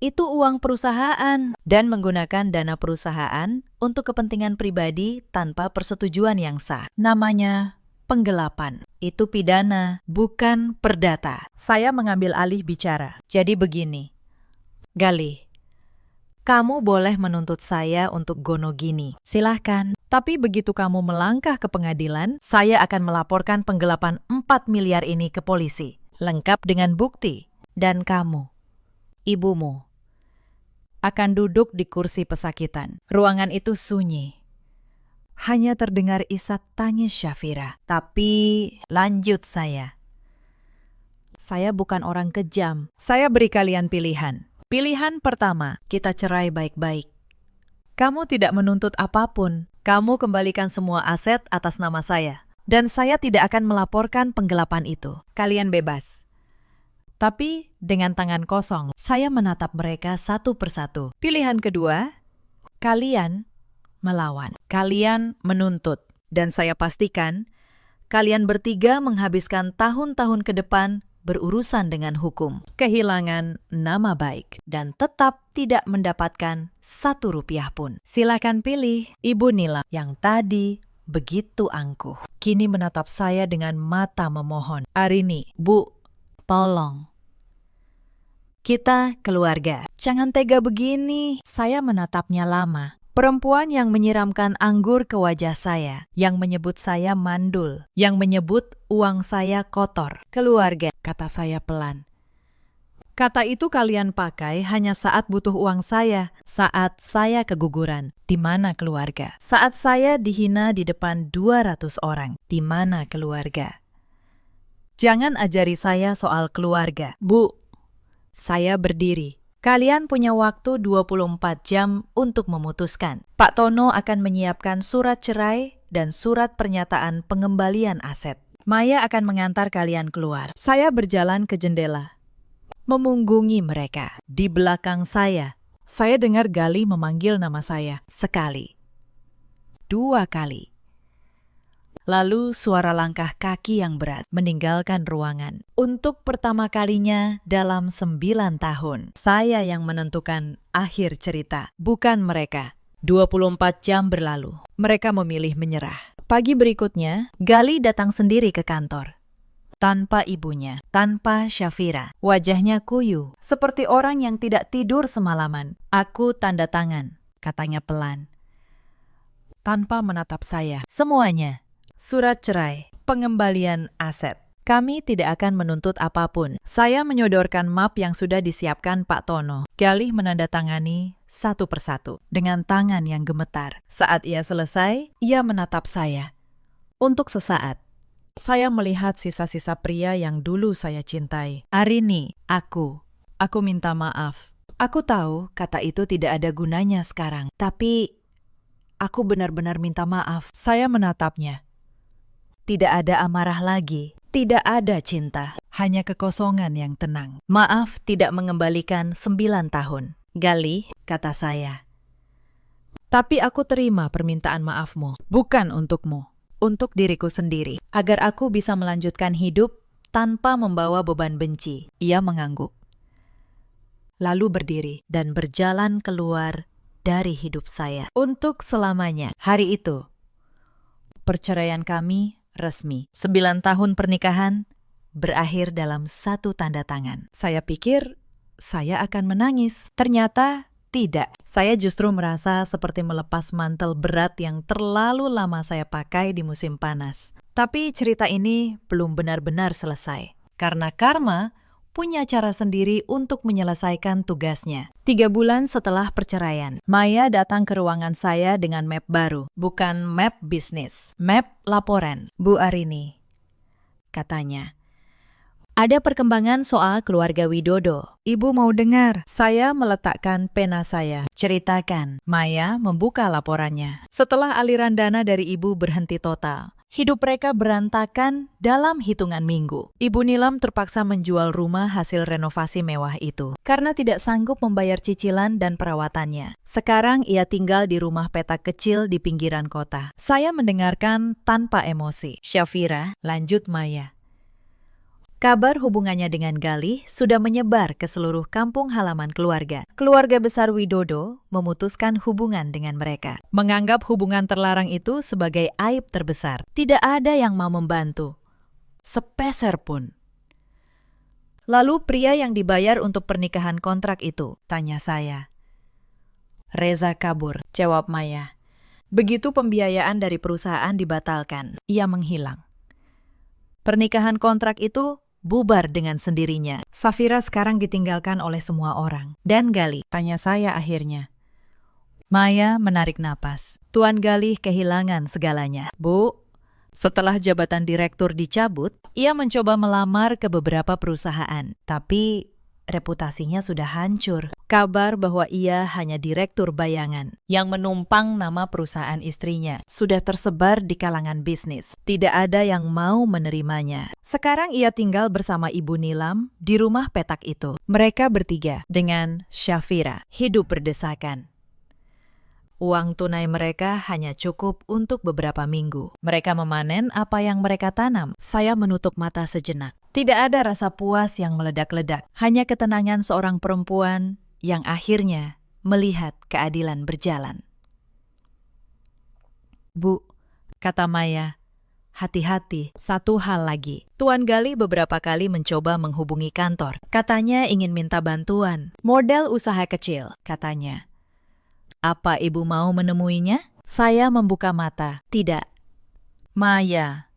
Itu uang perusahaan dan menggunakan dana perusahaan untuk kepentingan pribadi tanpa persetujuan yang sah. Namanya penggelapan. Itu pidana, bukan perdata. Saya mengambil alih bicara. Jadi begini, Galih, kamu boleh menuntut saya untuk gono gini. Silahkan. Tapi begitu kamu melangkah ke pengadilan, saya akan melaporkan penggelapan 4 miliar ini ke polisi. Lengkap dengan bukti. Dan kamu, ibumu, akan duduk di kursi pesakitan. Ruangan itu sunyi. Hanya terdengar isak tangis Syafira. Tapi lanjut saya. Saya bukan orang kejam. Saya beri kalian pilihan. Pilihan pertama, kita cerai baik-baik. Kamu tidak menuntut apapun. Kamu kembalikan semua aset atas nama saya. Dan saya tidak akan melaporkan penggelapan itu. Kalian bebas. Tapi dengan tangan kosong, saya menatap mereka satu persatu. Pilihan kedua, kalian melawan. Kalian menuntut. Dan saya pastikan, kalian bertiga menghabiskan tahun-tahun ke depan berurusan dengan hukum, kehilangan nama baik, dan tetap tidak mendapatkan 1 rupiah pun. Silakan pilih. Ibu Nila yang tadi begitu angkuh, kini menatap saya dengan mata memohon. Arini, Bu, tolong. Kita keluarga. Jangan tega begini. Saya menatapnya lama. Perempuan yang menyiramkan anggur ke wajah saya, yang menyebut saya mandul, yang menyebut uang saya kotor. Keluarga, kata saya pelan. Kata itu kalian pakai hanya saat butuh uang saya, saat saya keguguran. Di mana keluarga? Saat saya dihina di depan 200 orang. Di mana keluarga? Jangan ajari saya soal keluarga. Bu, saya berdiri. Kalian punya waktu 24 jam untuk memutuskan. Pak Tono akan menyiapkan surat cerai dan surat pernyataan pengembalian aset. Maya akan mengantar kalian keluar. Saya berjalan ke jendela, memunggungi mereka. Di belakang saya dengar Galih memanggil nama saya. Sekali. 2 kali. Lalu suara langkah kaki yang berat meninggalkan ruangan. Untuk pertama kalinya dalam 9 tahun, saya yang menentukan akhir cerita, bukan mereka. 24 jam berlalu, mereka memilih menyerah. Pagi berikutnya, Galih datang sendiri ke kantor. Tanpa ibunya, tanpa Syafira. Wajahnya kuyu, seperti orang yang tidak tidur semalaman. Aku tanda tangan, katanya pelan. Tanpa menatap saya, semuanya. Surat cerai, pengembalian aset. Kami tidak akan menuntut apapun. Saya menyodorkan map yang sudah disiapkan Pak Tono. Galih menandatangani satu persatu dengan tangan yang gemetar. Saat ia selesai, ia menatap saya. Untuk sesaat, saya melihat sisa-sisa pria yang dulu saya cintai. Arini, aku minta maaf. Aku tahu kata itu tidak ada gunanya sekarang, tapi aku benar-benar minta maaf. Saya menatapnya. Tidak ada amarah lagi, tidak ada cinta, hanya kekosongan yang tenang. Maaf tidak mengembalikan 9 tahun. Galih, kata saya. Tapi aku terima permintaan maafmu, bukan untukmu, untuk diriku sendiri, agar aku bisa melanjutkan hidup tanpa membawa beban benci. Ia mengangguk. Lalu berdiri dan berjalan keluar dari hidup saya. Untuk selamanya. Hari itu, perceraian kami resmi. 9 tahun pernikahan berakhir dalam 1 tanda tangan. Saya pikir saya akan menangis. Ternyata tidak. Saya justru merasa seperti melepas mantel berat yang terlalu lama saya pakai di musim panas. Tapi cerita ini belum benar-benar selesai. Karena karma punya cara sendiri untuk menyelesaikan tugasnya. 3 bulan setelah perceraian, Maya datang ke ruangan saya dengan map baru. Bukan map bisnis, map laporan. Bu Arini, katanya. Ada perkembangan soal keluarga Widodo. Ibu mau dengar. Saya meletakkan pena saya. Ceritakan. Maya membuka laporannya. Setelah aliran dana dari ibu berhenti total, Hidup mereka berantakan dalam hitungan minggu. Ibu Nilam terpaksa menjual rumah hasil renovasi mewah itu karena tidak sanggup membayar cicilan dan perawatannya. Sekarang ia tinggal di rumah petak kecil di pinggiran kota. Saya mendengarkan tanpa emosi. Syafira, lanjut Maya. Kabar hubungannya dengan Galih sudah menyebar ke seluruh kampung halaman keluarga. Keluarga besar Widodo memutuskan hubungan dengan mereka. Menganggap hubungan terlarang itu sebagai aib terbesar. Tidak ada yang mau membantu. Sepeser pun. Lalu pria yang dibayar untuk pernikahan kontrak itu, tanya saya. Reza kabur, jawab Maya. Begitu pembiayaan dari perusahaan dibatalkan, ia menghilang. Pernikahan kontrak itu bubar dengan sendirinya. Safira sekarang ditinggalkan oleh semua orang. Dan Galih, tanya saya akhirnya. Maya menarik napas. Tuan Galih kehilangan segalanya. Bu, setelah jabatan direktur dicabut, ia mencoba melamar ke beberapa perusahaan. Tapi reputasinya sudah hancur. Kabar bahwa ia hanya direktur bayangan yang menumpang nama perusahaan istrinya sudah tersebar di kalangan bisnis. Tidak ada yang mau menerimanya. Sekarang ia tinggal bersama Ibu Nilam di rumah petak itu. Mereka bertiga dengan Syafira hidup berdesakan. Uang tunai mereka hanya cukup untuk beberapa minggu. Mereka memanen apa yang mereka tanam. Saya menutup mata sejenak. Tidak ada rasa puas yang meledak-ledak. Hanya ketenangan seorang perempuan yang akhirnya melihat keadilan berjalan. Bu, kata Maya, hati-hati, satu hal lagi. Tuan Galih beberapa kali mencoba menghubungi kantor. Katanya ingin minta bantuan. Model usaha kecil, katanya. Apa ibu mau menemuinya? Saya membuka mata. Tidak. Maya,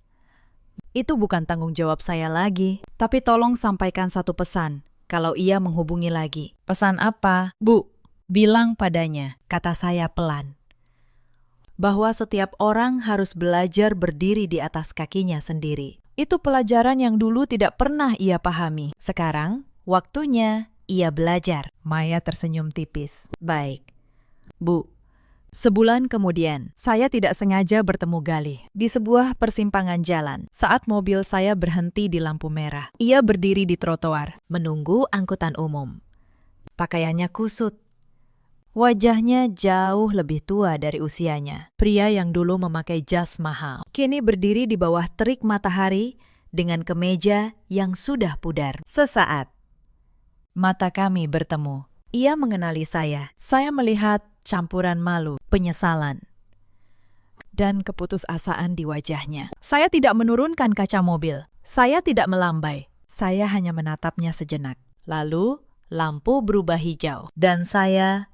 itu bukan tanggung jawab saya lagi. Tapi tolong sampaikan satu pesan kalau ia menghubungi lagi. Pesan apa? Bu, bilang padanya, kata saya pelan. Bahwa setiap orang harus belajar berdiri di atas kakinya sendiri. Itu pelajaran yang dulu tidak pernah ia pahami. Sekarang, waktunya ia belajar. Maya tersenyum tipis. Baik. Bu, sebulan kemudian, saya tidak sengaja bertemu Galih di sebuah persimpangan jalan saat mobil saya berhenti di lampu merah. Ia berdiri di trotoar, menunggu angkutan umum. Pakaiannya kusut. Wajahnya jauh lebih tua dari usianya. Pria yang dulu memakai jas mahal, kini berdiri di bawah terik matahari dengan kemeja yang sudah pudar. Sesaat, mata kami bertemu. Ia mengenali saya. Saya melihat campuran malu, penyesalan, dan keputusasaan di wajahnya. Saya tidak menurunkan kaca mobil. Saya tidak melambai. Saya hanya menatapnya sejenak. Lalu, lampu berubah hijau, dan saya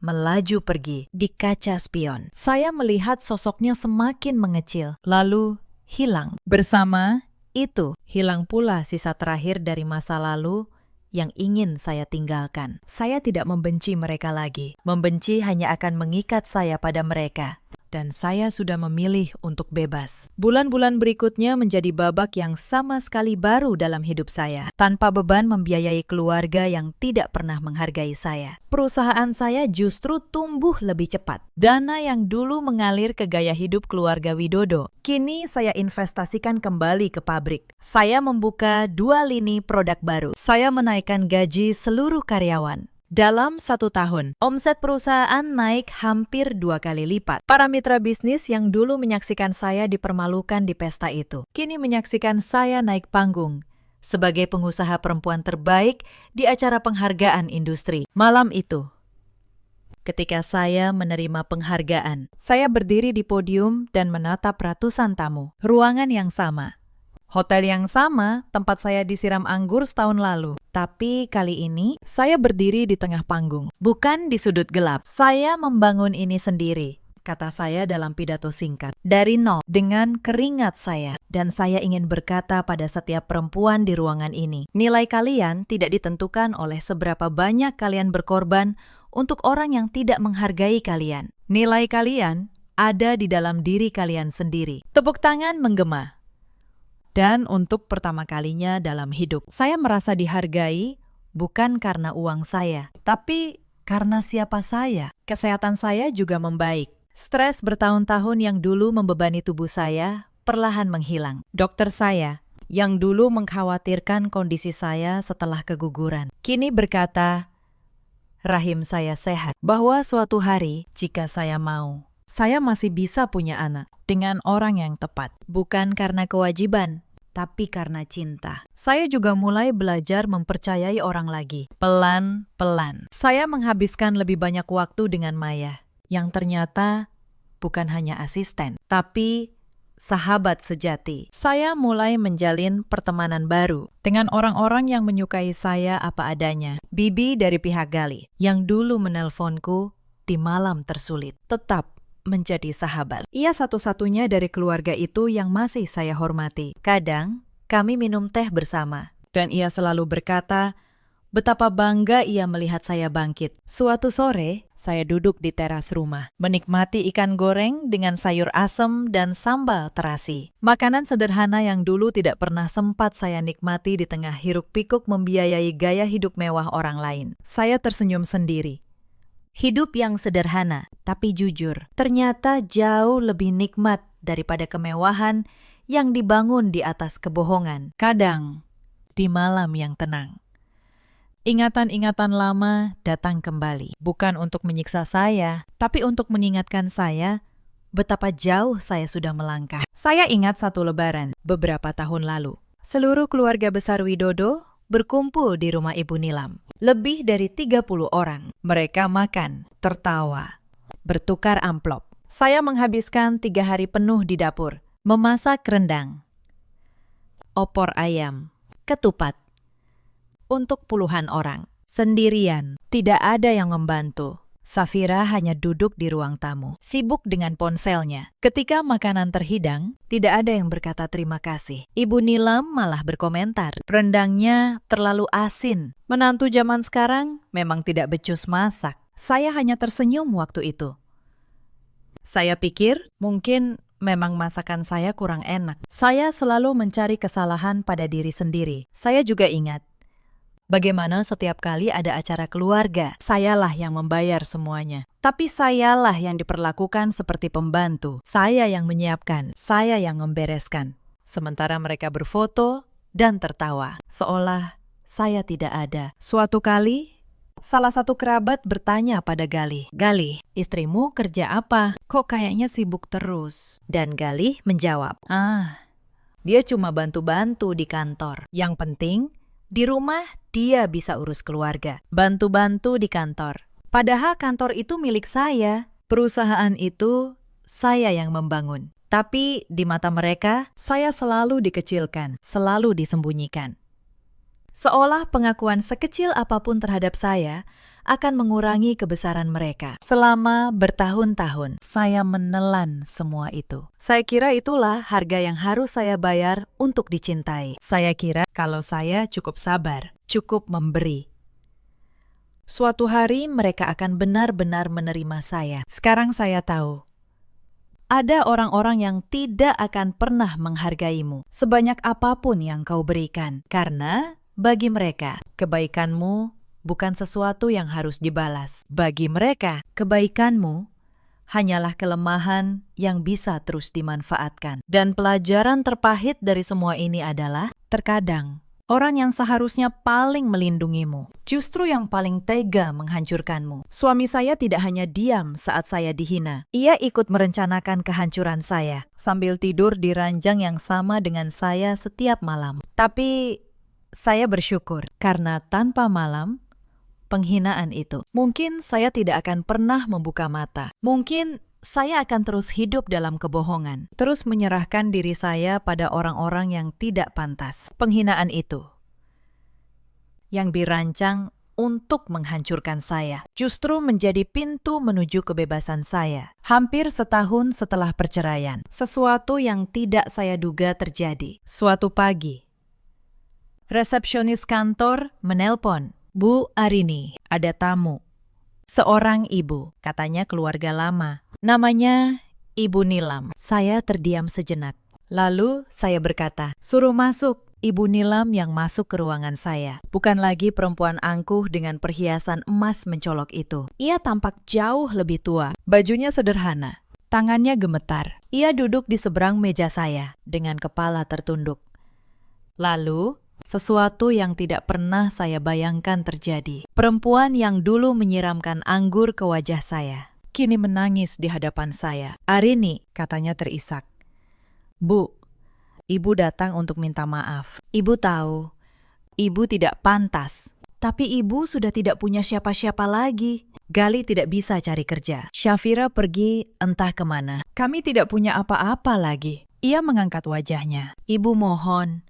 melaju pergi di kaca spion. Saya melihat sosoknya semakin mengecil, lalu hilang. Bersama itu, hilang pula sisa terakhir dari masa lalu yang ingin saya tinggalkan. Saya tidak membenci mereka lagi. Membenci hanya akan mengikat saya pada mereka. Dan saya sudah memilih untuk bebas. Bulan-bulan berikutnya menjadi babak yang sama sekali baru dalam hidup saya. Tanpa beban membiayai keluarga yang tidak pernah menghargai saya. Perusahaan saya justru tumbuh lebih cepat. Dana yang dulu mengalir ke gaya hidup keluarga Widodo, kini saya investasikan kembali ke pabrik. Saya membuka 2 lini produk baru. Saya menaikkan gaji seluruh karyawan. Dalam 1 tahun, omset perusahaan naik hampir 2 kali lipat. Para mitra bisnis yang dulu menyaksikan saya dipermalukan di pesta itu, kini menyaksikan saya naik panggung sebagai pengusaha perempuan terbaik di acara penghargaan industri. Malam itu, ketika saya menerima penghargaan, saya berdiri di podium dan menatap ratusan tamu. Ruangan yang sama. Hotel yang sama, tempat saya disiram anggur setahun lalu. Tapi kali ini, saya berdiri di tengah panggung, bukan di sudut gelap. Saya membangun ini sendiri, kata saya dalam pidato singkat. Dari nol, dengan keringat saya. Dan saya ingin berkata pada setiap perempuan di ruangan ini, nilai kalian tidak ditentukan oleh seberapa banyak kalian berkorban untuk orang yang tidak menghargai kalian. Nilai kalian ada di dalam diri kalian sendiri. Tepuk tangan menggema. Dan untuk pertama kalinya dalam hidup, saya merasa dihargai bukan karena uang saya, tapi karena siapa saya. Kesehatan saya juga membaik. Stres bertahun-tahun yang dulu membebani tubuh saya perlahan menghilang. Dokter saya, yang dulu mengkhawatirkan kondisi saya setelah keguguran, kini berkata, rahim saya sehat. Bahwa suatu hari, jika saya mau, saya masih bisa punya anak. Dengan orang yang tepat. Bukan karena kewajiban, tapi karena cinta. Saya juga mulai belajar mempercayai orang lagi. Pelan-pelan. Saya menghabiskan lebih banyak waktu dengan Maya, yang ternyata bukan hanya asisten, tapi sahabat sejati. Saya mulai menjalin pertemanan baru dengan orang-orang yang menyukai saya apa adanya. Bibi dari pihak Gali, yang dulu menelponku di malam tersulit, tetap menjadi sahabat. Ia satu-satunya dari keluarga itu yang masih saya hormati. Kadang, kami minum teh bersama, dan ia selalu berkata, betapa bangga ia melihat saya bangkit. Suatu sore, saya duduk di teras rumah, menikmati ikan goreng dengan sayur asem dan sambal terasi. Makanan sederhana yang dulu tidak pernah sempat saya nikmati di tengah hiruk-pikuk membiayai gaya hidup mewah orang lain. Saya tersenyum sendiri. Hidup yang sederhana, tapi jujur, ternyata jauh lebih nikmat daripada kemewahan yang dibangun di atas kebohongan. Kadang, di malam yang tenang, ingatan-ingatan lama datang kembali, bukan untuk menyiksa saya, tapi untuk mengingatkan saya betapa jauh saya sudah melangkah. Saya ingat satu lebaran beberapa tahun lalu. Seluruh keluarga besar Widodo berkumpul di rumah Ibu Nilam. Lebih dari 30 orang. Mereka makan, tertawa, bertukar amplop. Saya menghabiskan 3 hari penuh di dapur, memasak rendang, opor ayam, ketupat, untuk puluhan orang. Sendirian, tidak ada yang membantu. Safira hanya duduk di ruang tamu, sibuk dengan ponselnya. Ketika makanan terhidang, tidak ada yang berkata terima kasih. Ibu Nilam malah berkomentar, rendangnya terlalu asin. Menantu zaman sekarang memang tidak becus masak. Saya hanya tersenyum waktu itu. Saya pikir mungkin memang masakan saya kurang enak. Saya selalu mencari kesalahan pada diri sendiri. Saya juga ingat, bagaimana setiap kali ada acara keluarga, sayalah yang membayar semuanya. Tapi sayalah yang diperlakukan seperti pembantu. Saya yang menyiapkan, saya yang membereskan. Sementara mereka berfoto dan tertawa, seolah saya tidak ada. Suatu kali, salah satu kerabat bertanya pada Gali, "Gali, istrimu kerja apa? Kok kayaknya sibuk terus?" Dan Gali menjawab, dia cuma bantu-bantu di kantor. Yang penting, di rumah dia bisa urus keluarga, bantu-bantu di kantor. Padahal kantor itu milik saya, perusahaan itu saya yang membangun. Tapi di mata mereka, saya selalu dikecilkan, selalu disembunyikan. Seolah pengakuan sekecil apapun terhadap saya akan mengurangi kebesaran mereka. Selama bertahun-tahun, saya menelan semua itu. Saya kira itulah harga yang harus saya bayar untuk dicintai. Saya kira kalau saya cukup sabar, cukup memberi, suatu hari mereka akan benar-benar menerima saya. Sekarang saya tahu, ada orang-orang yang tidak akan pernah menghargaimu sebanyak apapun yang kau berikan. Karena bagi mereka, kebaikanmu bukan sesuatu yang harus dibalas. Bagi mereka, kebaikanmu hanyalah kelemahan yang bisa terus dimanfaatkan. Dan pelajaran terpahit dari semua ini adalah, terkadang orang yang seharusnya paling melindungimu, justru yang paling tega menghancurkanmu. Suami saya tidak hanya diam saat saya dihina. Ia ikut merencanakan kehancuran saya, sambil tidur di ranjang yang sama dengan saya setiap malam. Tapi saya bersyukur, karena tanpa malam, penghinaan itu, mungkin saya tidak akan pernah membuka mata. Mungkin saya akan terus hidup dalam kebohongan, terus menyerahkan diri saya pada orang-orang yang tidak pantas. Penghinaan itu yang dirancang untuk menghancurkan saya, justru menjadi pintu menuju kebebasan saya. Hampir setahun setelah perceraian, sesuatu yang tidak saya duga terjadi. Suatu pagi, resepsionis kantor menelpon, "Bu Arini, ada tamu." Seorang ibu, katanya keluarga lama. Namanya Ibu Nilam. Saya terdiam sejenak. Lalu saya berkata, "Suruh masuk." Ibu Nilam yang masuk ke ruangan saya. Bukan lagi perempuan angkuh dengan perhiasan emas mencolok itu. Ia tampak jauh lebih tua. Bajunya sederhana, Tangannya gemetar. Ia duduk di seberang meja saya dengan kepala tertunduk. Lalu, sesuatu yang tidak pernah saya bayangkan terjadi. Perempuan yang dulu menyiramkan anggur ke wajah saya, kini menangis di hadapan saya. "Arini," katanya terisak. "Bu, Ibu datang untuk minta maaf. Ibu tahu, Ibu tidak pantas. Tapi Ibu sudah tidak punya siapa-siapa lagi. Gali tidak bisa cari kerja. Syafira pergi entah kemana. Kami tidak punya apa-apa lagi." Ia mengangkat wajahnya. "Ibu mohon,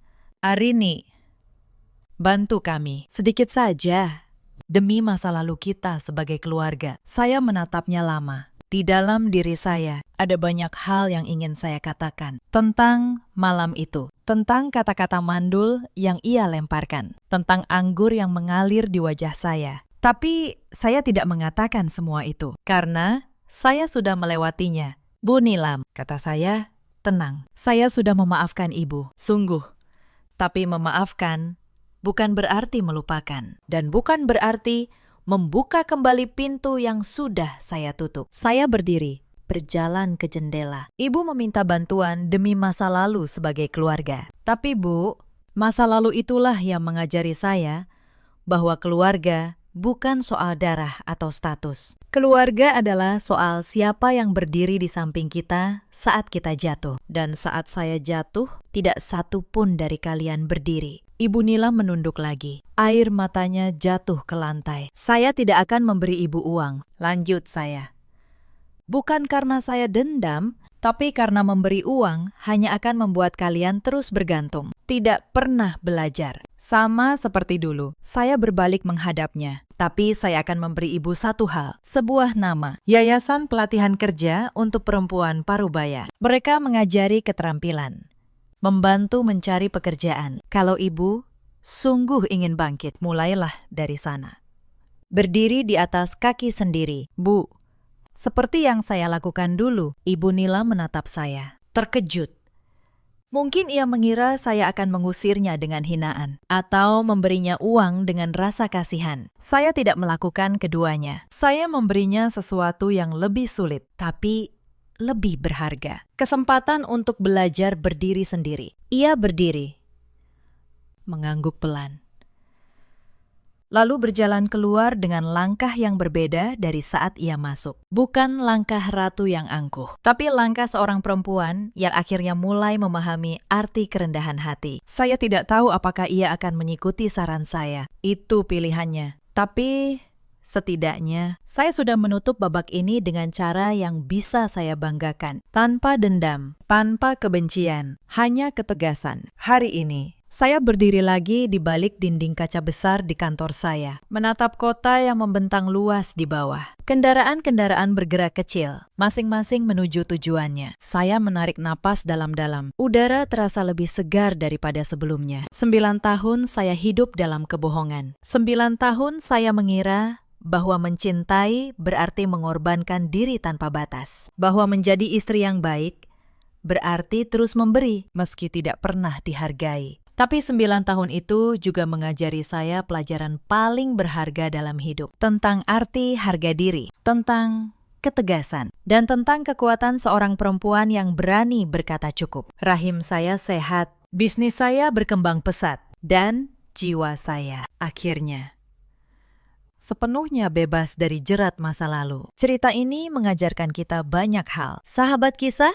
Arini, bantu kami. Sedikit saja. Demi masa lalu kita sebagai keluarga." Saya menatapnya lama. Di dalam diri saya ada banyak hal yang ingin saya katakan tentang malam itu, tentang kata-kata mandul yang ia lemparkan, tentang anggur yang mengalir di wajah saya. Tapi saya tidak mengatakan semua itu karena saya sudah melewatinya. "Bu Nilam," kata saya, "tenang. Saya sudah memaafkan Ibu, sungguh. Tapi memaafkan bukan berarti melupakan dan bukan berarti membuka kembali pintu yang sudah saya tutup." Saya berdiri, berjalan ke jendela. Ibu meminta bantuan demi masa lalu sebagai keluarga. Tapi Bu, masa lalu itulah yang mengajari saya bahwa keluarga bukan soal darah atau status. Keluarga adalah soal siapa yang berdiri di samping kita saat kita jatuh. Dan saat saya jatuh, tidak satu pun dari kalian berdiri. Ibu Nila menunduk lagi. Air matanya jatuh ke lantai. "Saya tidak akan memberi Ibu uang," lanjut saya. "Bukan karena saya dendam, tapi karena memberi uang hanya akan membuat kalian terus bergantung. Tidak pernah belajar." Sama seperti dulu, saya berbalik menghadapnya. "Tapi saya akan memberi Ibu satu hal, sebuah nama. Yayasan Pelatihan Kerja untuk Perempuan Parubaya. Mereka mengajari keterampilan, membantu mencari pekerjaan. Kalau Ibu sungguh ingin bangkit, mulailah dari sana. Berdiri di atas kaki sendiri." "Bu," seperti yang saya lakukan dulu. Ibu Nila menatap saya, terkejut. Mungkin ia mengira saya akan mengusirnya dengan hinaan atau memberinya uang dengan rasa kasihan. Saya tidak melakukan keduanya. Saya memberinya sesuatu yang lebih sulit, tapi lebih berharga. Kesempatan untuk belajar berdiri sendiri. Ia berdiri, mengangguk pelan, lalu berjalan keluar dengan langkah yang berbeda dari saat ia masuk. Bukan langkah ratu yang angkuh, tapi langkah seorang perempuan yang akhirnya mulai memahami arti kerendahan hati. Saya tidak tahu apakah ia akan mengikuti saran saya. Itu pilihannya. Tapi setidaknya saya sudah menutup babak ini dengan cara yang bisa saya banggakan. Tanpa dendam, tanpa kebencian, hanya ketegasan. Hari ini saya berdiri lagi di balik dinding kaca besar di kantor saya, menatap kota yang membentang luas di bawah. Kendaraan-kendaraan bergerak kecil, masing-masing menuju tujuannya. Saya menarik napas dalam-dalam. Udara terasa lebih segar daripada sebelumnya. 9 tahun saya hidup dalam kebohongan. 9 tahun saya mengira bahwa mencintai berarti mengorbankan diri tanpa batas. Bahwa menjadi istri yang baik berarti terus memberi meski tidak pernah dihargai. Tapi 9 tahun itu juga mengajari saya pelajaran paling berharga dalam hidup. Tentang arti harga diri, tentang ketegasan, dan tentang kekuatan seorang perempuan yang berani berkata cukup. Rahim saya sehat, bisnis saya berkembang pesat, dan jiwa saya akhirnya sepenuhnya bebas dari jerat masa lalu. Cerita ini mengajarkan kita banyak hal. Sahabat kisah,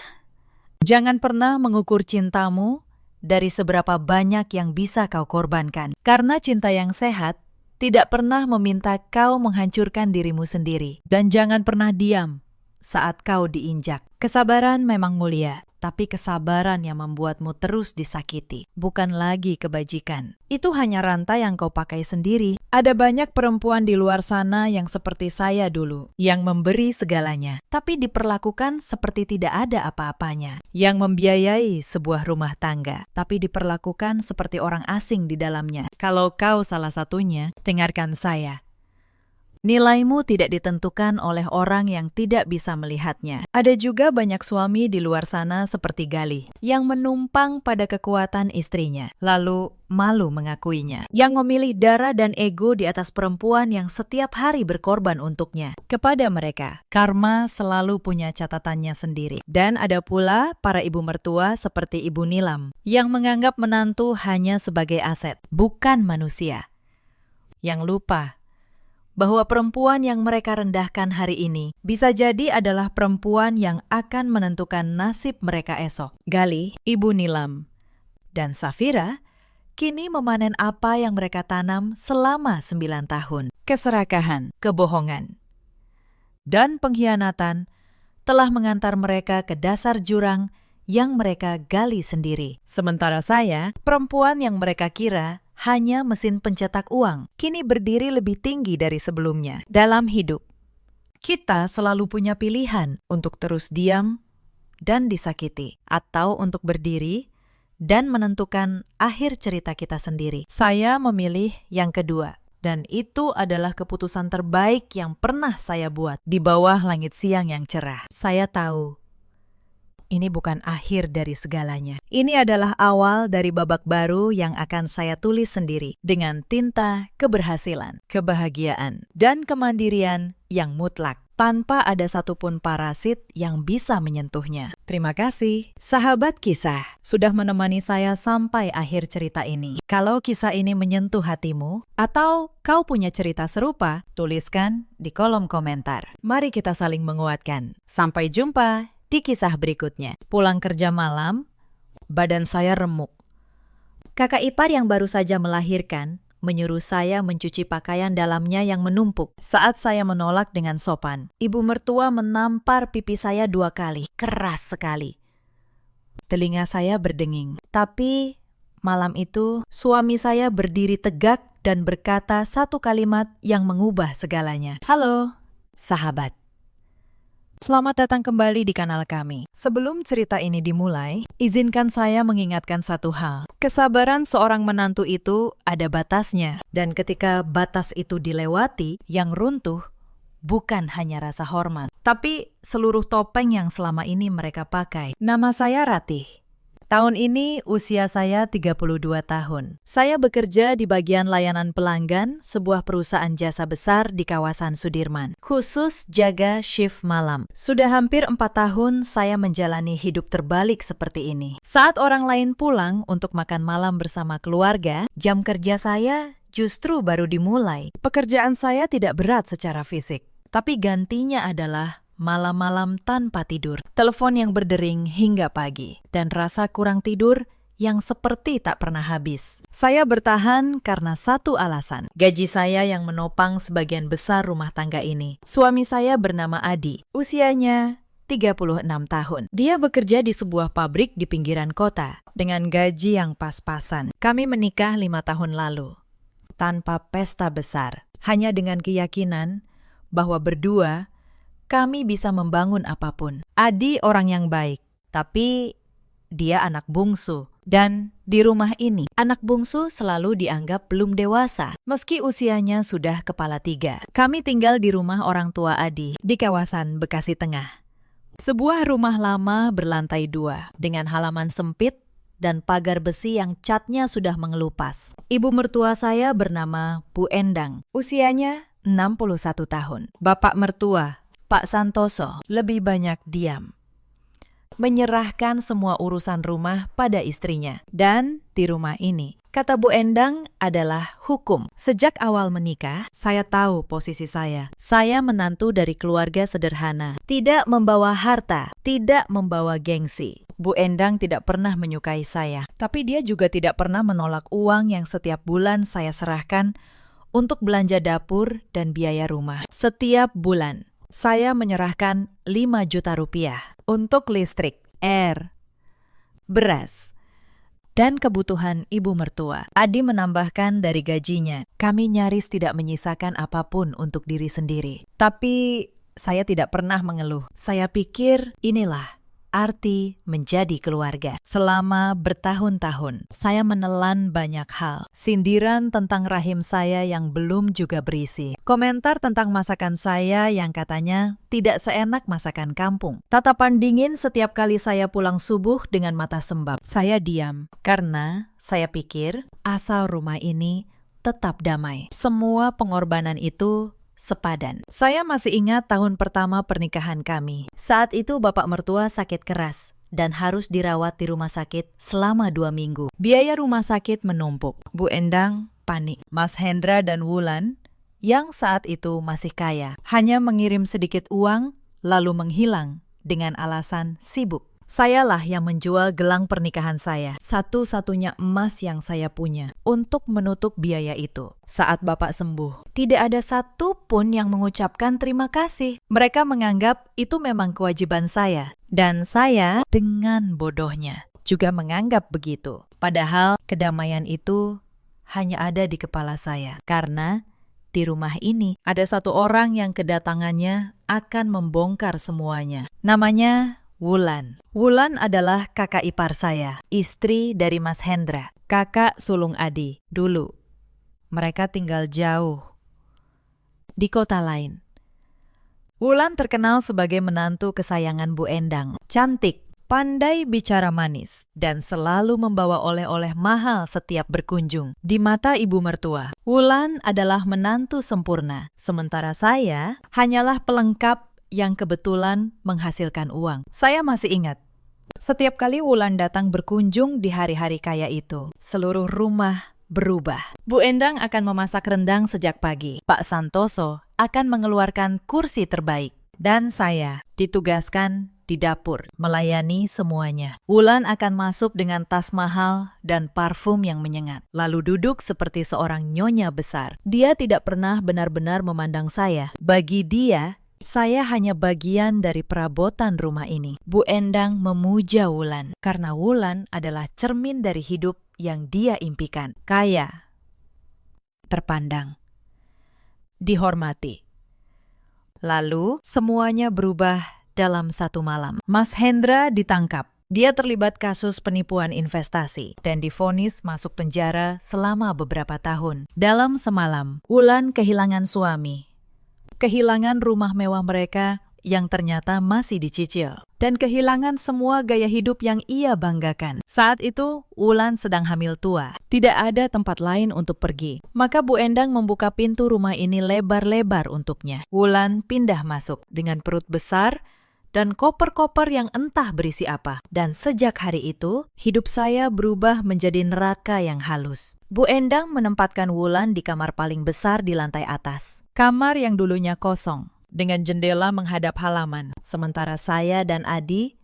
jangan pernah mengukur cintamu dari seberapa banyak yang bisa kau korbankan. Karena cinta yang sehat tidak pernah meminta kau menghancurkan dirimu sendiri. Dan jangan pernah diam saat kau diinjak. Kesabaran memang mulia, tapi kesabaran yang membuatmu terus disakiti, bukan lagi kebajikan. Itu hanya rantai yang kau pakai sendiri. Ada banyak perempuan di luar sana yang seperti saya dulu, yang memberi segalanya, tapi diperlakukan seperti tidak ada apa-apanya. Yang membiayai sebuah rumah tangga, tapi diperlakukan seperti orang asing di dalamnya. Kalau kau salah satunya, dengarkan saya. Nilaimu tidak ditentukan oleh orang yang tidak bisa melihatnya. Ada juga banyak suami di luar sana seperti Gali, yang menumpang pada kekuatan istrinya, lalu malu mengakuinya. Yang memilih darah dan ego di atas perempuan yang setiap hari berkorban untuknya. Kepada mereka, karma selalu punya catatannya sendiri. Dan ada pula para ibu mertua seperti Ibu Nilam, yang menganggap menantu hanya sebagai aset, bukan manusia. Yang lupa bahwa perempuan yang mereka rendahkan hari ini bisa jadi adalah perempuan yang akan menentukan nasib mereka esok. Gali, Ibu Nilam, dan Safira kini memanen apa yang mereka tanam selama 9 tahun. Keserakahan, kebohongan, dan pengkhianatan telah mengantar mereka ke dasar jurang yang mereka gali sendiri. Sementara saya, perempuan yang mereka kira hanya mesin pencetak uang, kini berdiri lebih tinggi dari sebelumnya. Dalam hidup, kita selalu punya pilihan untuk terus diam dan disakiti, atau untuk berdiri dan menentukan akhir cerita kita sendiri. Saya memilih yang kedua, dan itu adalah keputusan terbaik yang pernah saya buat di bawah langit siang yang cerah. Saya tahu ini bukan akhir dari segalanya. Ini adalah awal dari babak baru yang akan saya tulis sendiri dengan tinta keberhasilan, kebahagiaan, dan kemandirian yang mutlak, tanpa ada satupun parasit yang bisa menyentuhnya. Terima kasih, sahabat kisah, sudah menemani saya sampai akhir cerita ini. Kalau kisah ini menyentuh hatimu, atau kau punya cerita serupa, tuliskan di kolom komentar. Mari kita saling menguatkan. Sampai jumpa di kisah berikutnya. Pulang kerja malam, badan saya remuk. Kakak ipar yang baru saja melahirkan menyuruh saya mencuci pakaian dalamnya yang menumpuk. Saat saya menolak dengan sopan, ibu mertua menampar pipi saya 2 kali, keras sekali. Telinga saya berdenging. Tapi malam itu, suami saya berdiri tegak dan berkata satu kalimat yang mengubah segalanya. Halo, sahabat. Selamat datang kembali di kanal kami. Sebelum cerita ini dimulai, izinkan saya mengingatkan satu hal. Kesabaran seorang menantu itu ada batasnya. Dan ketika batas itu dilewati, yang runtuh bukan hanya rasa hormat, tapi seluruh topeng yang selama ini mereka pakai. Nama saya Ratih. Tahun ini usia saya 32 tahun. Saya bekerja di bagian layanan pelanggan sebuah perusahaan jasa besar di kawasan Sudirman. Khusus jaga shift malam. Sudah hampir 4 tahun saya menjalani hidup terbalik seperti ini. Saat orang lain pulang untuk makan malam bersama keluarga, jam kerja saya justru baru dimulai. Pekerjaan saya tidak berat secara fisik, tapi gantinya adalah malam-malam tanpa tidur, telepon yang berdering hingga pagi, dan rasa kurang tidur yang seperti tak pernah habis. Saya bertahan karena satu alasan, gaji saya yang menopang sebagian besar rumah tangga ini. Suami saya bernama Adi, usianya 36 tahun. Dia bekerja di sebuah pabrik di pinggiran kota, dengan gaji yang pas-pasan. Kami menikah 5 tahun lalu, tanpa pesta besar, hanya dengan keyakinan bahwa berdua kami bisa membangun apapun. Adi orang yang baik, tapi dia anak bungsu. Dan di rumah ini, anak bungsu selalu dianggap belum dewasa, meski usianya sudah kepala 3. Kami tinggal di rumah orang tua Adi, di kawasan Bekasi Tengah. Sebuah rumah lama berlantai 2, dengan halaman sempit dan pagar besi yang catnya sudah mengelupas. Ibu mertua saya bernama Bu Endang, usianya 61 tahun. Bapak mertua, Pak Santoso, lebih banyak diam, menyerahkan semua urusan rumah pada istrinya. Dan di rumah ini, kata Bu Endang adalah hukum. Sejak awal menikah, saya tahu posisi saya. Saya menantu dari keluarga sederhana, tidak membawa harta, tidak membawa gengsi. Bu Endang tidak pernah menyukai saya, tapi dia juga tidak pernah menolak uang yang setiap bulan saya serahkan untuk belanja dapur dan biaya rumah. Setiap bulan, saya menyerahkan 5 juta rupiah untuk listrik, air, beras, dan kebutuhan ibu mertua. Adi menambahkan dari gajinya. Kami nyaris tidak menyisakan apapun untuk diri sendiri. Tapi saya tidak pernah mengeluh. Saya pikir inilah arti menjadi keluarga. Selama bertahun-tahun, saya menelan banyak hal. Sindiran tentang rahim saya yang belum juga berisi. Komentar tentang masakan saya yang katanya tidak seenak masakan kampung. Tatapan dingin setiap kali saya pulang subuh dengan mata sembab. Saya diam karena saya pikir asal rumah ini tetap damai. Semua pengorbanan itu sepadan. Saya masih ingat tahun pertama pernikahan kami. Saat itu bapak mertua sakit keras dan harus dirawat di rumah sakit selama 2 minggu. Biaya rumah sakit menumpuk. Bu Endang panik. Mas Hendra dan Wulan, yang saat itu masih kaya, hanya mengirim sedikit uang lalu menghilang dengan alasan sibuk. Sayalah yang menjual gelang pernikahan saya, satu-satunya emas yang saya punya, untuk menutup biaya itu. Saat bapak sembuh, tidak ada satu pun yang mengucapkan terima kasih. Mereka menganggap itu memang kewajiban saya. Dan saya, dengan bodohnya, juga menganggap begitu. Padahal kedamaian itu hanya ada di kepala saya. Karena di rumah ini ada satu orang yang kedatangannya akan membongkar semuanya. Namanya Wulan. Wulan adalah kakak ipar saya, istri dari Mas Hendra, kakak sulung Adi dulu. Mereka tinggal jauh di kota lain. Wulan terkenal sebagai menantu kesayangan Bu Endang. Cantik, pandai bicara manis, dan selalu membawa oleh-oleh mahal setiap berkunjung. Di mata ibu mertua, Wulan adalah menantu sempurna, sementara saya hanyalah pelengkap yang kebetulan menghasilkan uang. Saya masih ingat, setiap kali Wulan datang berkunjung di hari-hari kaya itu, seluruh rumah berubah. Bu Endang akan memasak rendang sejak pagi. Pak Santoso akan mengeluarkan kursi terbaik. Dan saya ditugaskan di dapur, melayani semuanya. Wulan akan masuk dengan tas mahal dan parfum yang menyengat. Lalu duduk seperti seorang nyonya besar. Dia tidak pernah benar-benar memandang saya. Bagi dia, saya hanya bagian dari perabotan rumah ini. Bu Endang memuja Wulan, karena Wulan adalah cermin dari hidup yang dia impikan. Kaya, terpandang, dihormati. Lalu, semuanya berubah dalam satu malam. Mas Hendra ditangkap. Dia terlibat kasus penipuan investasi dan divonis masuk penjara selama beberapa tahun. Dalam semalam, Wulan kehilangan suami, kehilangan rumah mewah mereka yang ternyata masih dicicil, dan kehilangan semua gaya hidup yang ia banggakan. Saat itu, Wulan sedang hamil tua. Tidak ada tempat lain untuk pergi. Maka Bu Endang membuka pintu rumah ini lebar-lebar untuknya. Wulan pindah masuk dengan perut besar dan koper-koper yang entah berisi apa. Dan sejak hari itu, hidup saya berubah menjadi neraka yang halus. Bu Endang menempatkan Wulan di kamar paling besar di lantai atas. Kamar yang dulunya kosong, dengan jendela menghadap halaman. Sementara saya dan Adi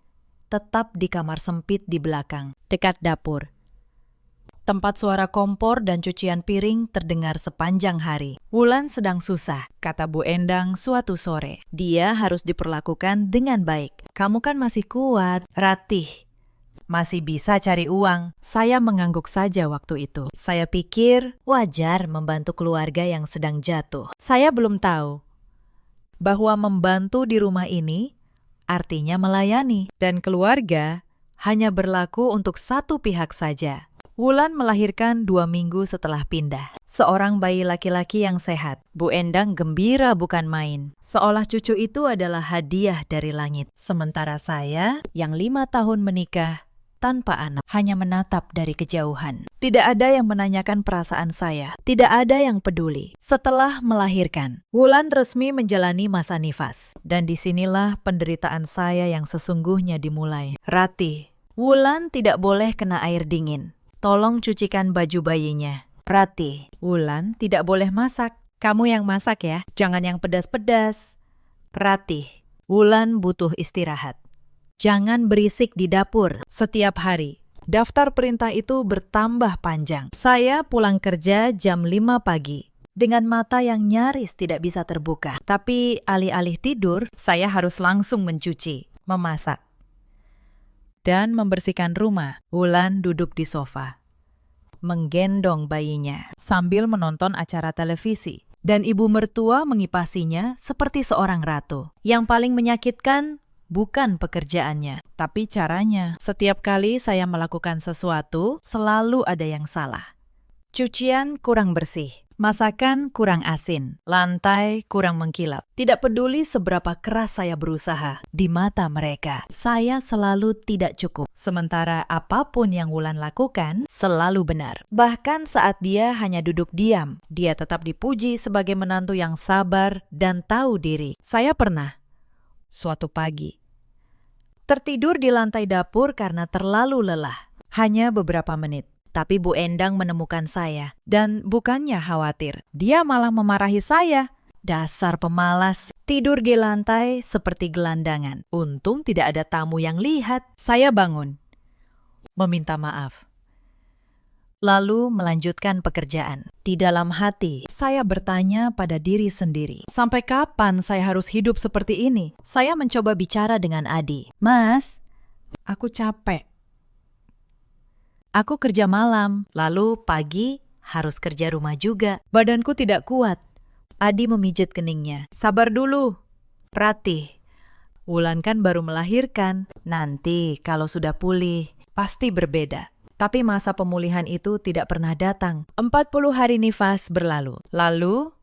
tetap di kamar sempit di belakang, dekat dapur. Tempat suara kompor dan cucian piring terdengar sepanjang hari. Wulan sedang susah, kata Bu Endang suatu sore. Dia harus diperlakukan dengan baik. Kamu kan masih kuat, Ratih. Masih bisa cari uang. Saya mengangguk saja waktu itu. Saya pikir wajar membantu keluarga yang sedang jatuh. Saya belum tahu bahwa membantu di rumah ini artinya melayani. Dan keluarga hanya berlaku untuk satu pihak saja. Wulan melahirkan 2 minggu setelah pindah. Seorang bayi laki-laki yang sehat. Bu Endang gembira bukan main. Seolah cucu itu adalah hadiah dari langit. Sementara saya yang 5 tahun menikah tanpa anak, hanya menatap dari kejauhan. Tidak ada yang menanyakan perasaan saya. Tidak ada yang peduli. Setelah melahirkan, Wulan resmi menjalani masa nifas. Dan disinilah penderitaan saya yang sesungguhnya dimulai. Ratih, Wulan tidak boleh kena air dingin. Tolong cucikan baju bayinya. Ratih, Wulan tidak boleh masak. Kamu yang masak ya, jangan yang pedas-pedas. Ratih, Wulan butuh istirahat. Jangan berisik di dapur setiap hari. Daftar perintah itu bertambah panjang. Saya pulang kerja jam 5 pagi dengan mata yang nyaris tidak bisa terbuka. Tapi alih-alih tidur, saya harus langsung mencuci, memasak, dan membersihkan rumah. Wulan duduk di sofa, menggendong bayinya sambil menonton acara televisi. Dan ibu mertua mengipasinya seperti seorang ratu. Yang paling menyakitkan, bukan pekerjaannya, Tapi caranya, setiap kali saya melakukan sesuatu, selalu ada yang salah. cucian kurang bersih, masakan kurang asin, Lantai kurang mengkilap. tidak peduli seberapa keras saya berusaha, di mata mereka, saya selalu tidak cukup. Sementara apapun yang Wulan lakukan, Selalu benar. Bahkan saat dia hanya duduk diam, dia tetap dipuji sebagai menantu yang sabar dan tahu diri. Saya pernah, suatu pagi, tertidur di lantai dapur karena terlalu lelah. Hanya beberapa menit. Tapi Bu Endang menemukan saya. Dan bukannya khawatir, dia malah memarahi saya. Dasar pemalas, tidur di lantai seperti gelandangan. Untung tidak ada tamu yang lihat. Saya bangun, meminta maaf. Lalu melanjutkan pekerjaan. Di dalam hati, saya bertanya pada diri sendiri. Sampai kapan saya harus hidup seperti ini? Saya mencoba bicara dengan Adi. Mas, aku capek. Aku kerja malam, lalu pagi harus kerja rumah juga. Badanku tidak kuat. Adi memijit keningnya. Sabar dulu, Prati. Wulan kan baru melahirkan. Nanti kalau sudah pulih, pasti berbeda. Tapi masa pemulihan itu tidak pernah datang. 40 hari nifas berlalu. Lalu,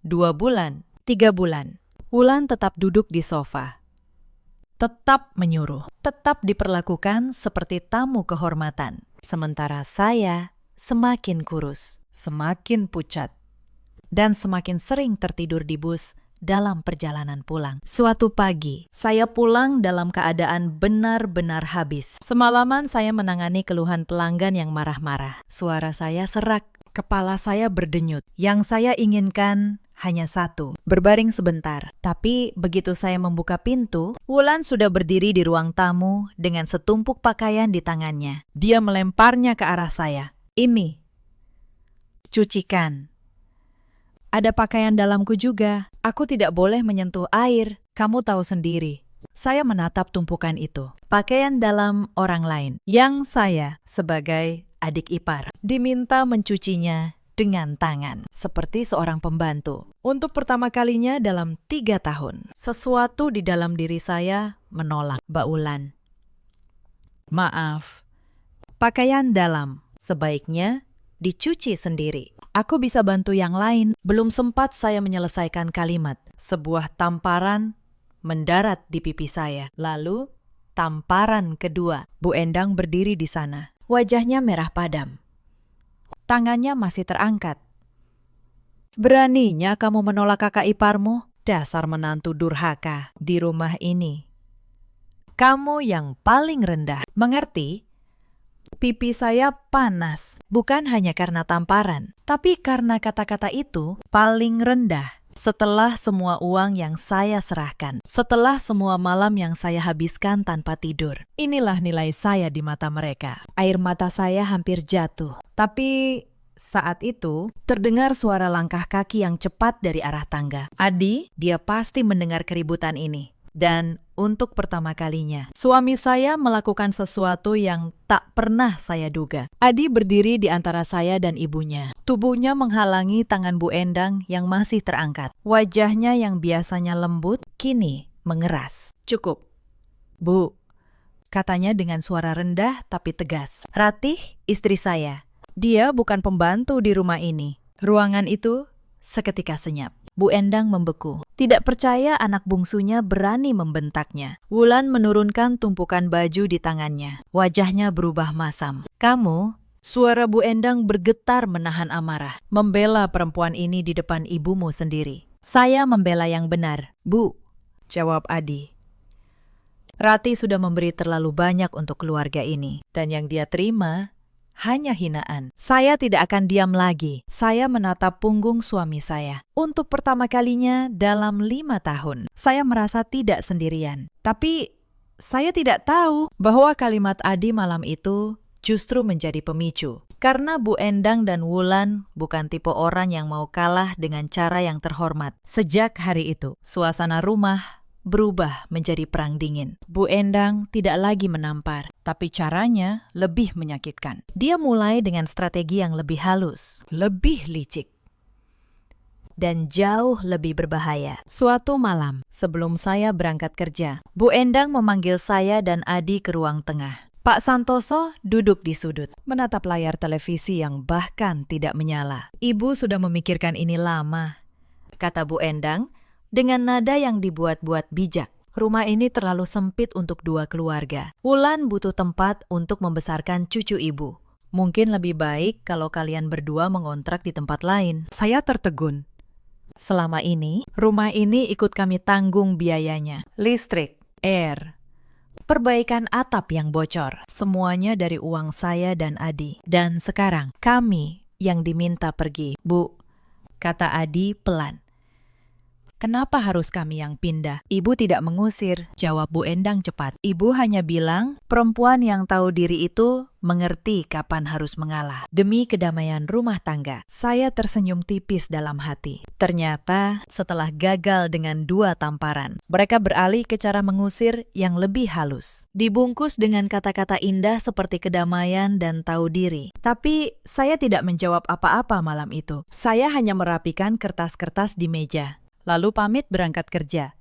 2 bulan, 3 bulan. Wulan tetap duduk di sofa. Tetap menyuruh. Tetap diperlakukan seperti tamu kehormatan. Sementara saya semakin kurus, semakin pucat, dan semakin sering tertidur di bus dalam perjalanan pulang. Suatu pagi, saya pulang dalam keadaan benar-benar habis. Semalaman saya menangani keluhan pelanggan yang marah-marah. Suara saya serak, kepala saya berdenyut. Yang saya inginkan hanya satu, berbaring sebentar. Tapi begitu saya membuka pintu, Wulan sudah berdiri di ruang tamu dengan setumpuk pakaian di tangannya. Dia melemparnya ke arah saya. Ini, cucikan. Ada pakaian dalamku juga. Aku tidak boleh menyentuh air. Kamu tahu sendiri. Saya menatap tumpukan itu. Pakaian dalam orang lain. Yang saya, sebagai adik ipar, diminta mencucinya dengan tangan. Seperti seorang pembantu. Untuk pertama kalinya dalam 3 tahun. Sesuatu di dalam diri saya menolak. Mbak Wulan. maaf. Pakaian dalam sebaiknya dicuci sendiri. Aku bisa bantu yang lain. Belum sempat saya menyelesaikan kalimat. Sebuah tamparan mendarat di pipi saya. Lalu, tamparan kedua. Bu Endang berdiri di sana. Wajahnya merah padam. Tangannya masih terangkat. Beraninya kamu menolak kakak iparmu? Dasar menantu durhaka di rumah ini. Kamu yang paling rendah. Mengerti? Pipi saya panas, bukan hanya karena tamparan, tapi karena kata-kata itu paling rendah. Setelah semua uang yang saya serahkan, setelah semua malam yang saya habiskan tanpa tidur, inilah nilai saya di mata mereka. Air mata saya hampir jatuh. Tapi saat itu, terdengar suara langkah kaki yang cepat dari arah tangga. Adi, dia pasti mendengar keributan ini. Dan untuk pertama kalinya, suami saya melakukan sesuatu yang tak pernah saya duga. Adi berdiri di antara saya dan ibunya. Tubuhnya menghalangi tangan Bu Endang yang masih terangkat. Wajahnya yang biasanya lembut, kini mengeras. Cukup. Bu, katanya dengan suara rendah tapi tegas. Ratih, istri saya. Dia bukan pembantu di rumah ini. Ruangan itu seketika senyap. Bu Endang membeku. Tidak percaya anak bungsunya berani membentaknya. Wulan menurunkan tumpukan baju di tangannya. Wajahnya berubah masam. Kamu, suara Bu Endang bergetar menahan amarah. Membela perempuan ini di depan ibumu sendiri. Saya membela yang benar. Bu, jawab Adi. Rati sudah memberi terlalu banyak untuk keluarga ini. Dan yang dia terima hanya hinaan. Saya tidak akan diam lagi. Saya menatap punggung suami saya. Untuk pertama kalinya dalam 5 tahun, saya merasa tidak sendirian. Tapi saya tidak tahu bahwa kalimat Adi malam itu justru menjadi pemicu. Karena Bu Endang dan Wulan bukan tipe orang yang mau kalah dengan cara yang terhormat. Sejak hari itu, suasana rumah berubah menjadi perang dingin. Bu Endang tidak lagi menampar, tapi caranya lebih menyakitkan. Dia mulai dengan strategi yang lebih halus, lebih licik. dan jauh lebih berbahaya. Suatu malam, Sebelum saya berangkat kerja, Bu Endang memanggil saya dan Adi ke ruang tengah. Pak Santoso duduk di sudut, menatap layar televisi yang bahkan tidak menyala. Ibu sudah memikirkan ini lama, kata Bu Endang dengan nada yang dibuat-buat bijak. Rumah ini terlalu sempit untuk 2 keluarga. Wulan butuh tempat untuk membesarkan cucu ibu. Mungkin lebih baik kalau kalian berdua mengontrak di tempat lain. saya tertegun. Selama ini, rumah ini ikut kami tanggung biayanya. Listrik, air, perbaikan atap yang bocor. Semuanya dari uang saya dan Adi. Dan sekarang, kami yang diminta pergi. Bu, kata Adi pelan. Kenapa harus kami yang pindah? Ibu tidak mengusir, Jawab Bu Endang cepat. Ibu hanya bilang, perempuan yang tahu diri itu mengerti kapan harus mengalah. Demi kedamaian rumah tangga, saya tersenyum tipis dalam hati. Ternyata, setelah gagal dengan 2 tamparan, mereka beralih ke cara mengusir yang lebih halus. Dibungkus dengan kata-kata indah seperti kedamaian dan tahu diri. Tapi, saya tidak menjawab apa-apa malam itu. Saya hanya merapikan kertas-kertas di meja. Lalu pamit berangkat kerja.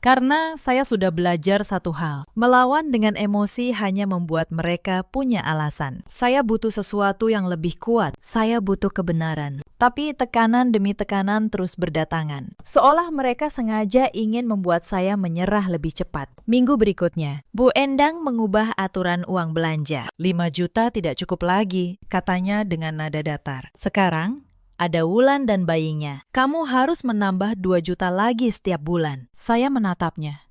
Karena saya sudah belajar satu hal, melawan dengan emosi hanya membuat mereka punya alasan. Saya butuh sesuatu yang lebih kuat, saya butuh kebenaran. Tapi tekanan demi tekanan terus berdatangan. Seolah mereka sengaja ingin membuat saya menyerah lebih cepat. Minggu berikutnya, Bu Endang mengubah aturan uang belanja. 5 juta tidak cukup lagi, katanya dengan nada datar. Sekarang, ada Wulan dan bayinya. Kamu harus menambah 2 juta lagi setiap bulan. Saya menatapnya.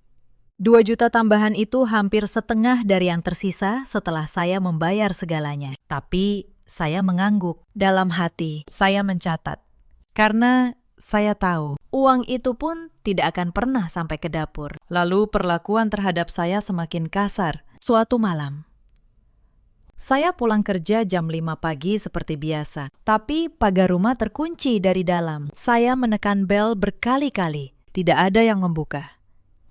2 juta tambahan itu hampir setengah dari yang tersisa setelah saya membayar segalanya. Tapi saya mengangguk. Dalam hati, Saya mencatat. Karena saya tahu. uang itu pun tidak akan pernah sampai ke dapur. Lalu perlakuan terhadap saya semakin kasar. Suatu malam, saya pulang kerja jam 5 pagi seperti biasa. Tapi pagar rumah terkunci dari dalam. Saya menekan bel berkali-kali. Tidak ada yang membuka.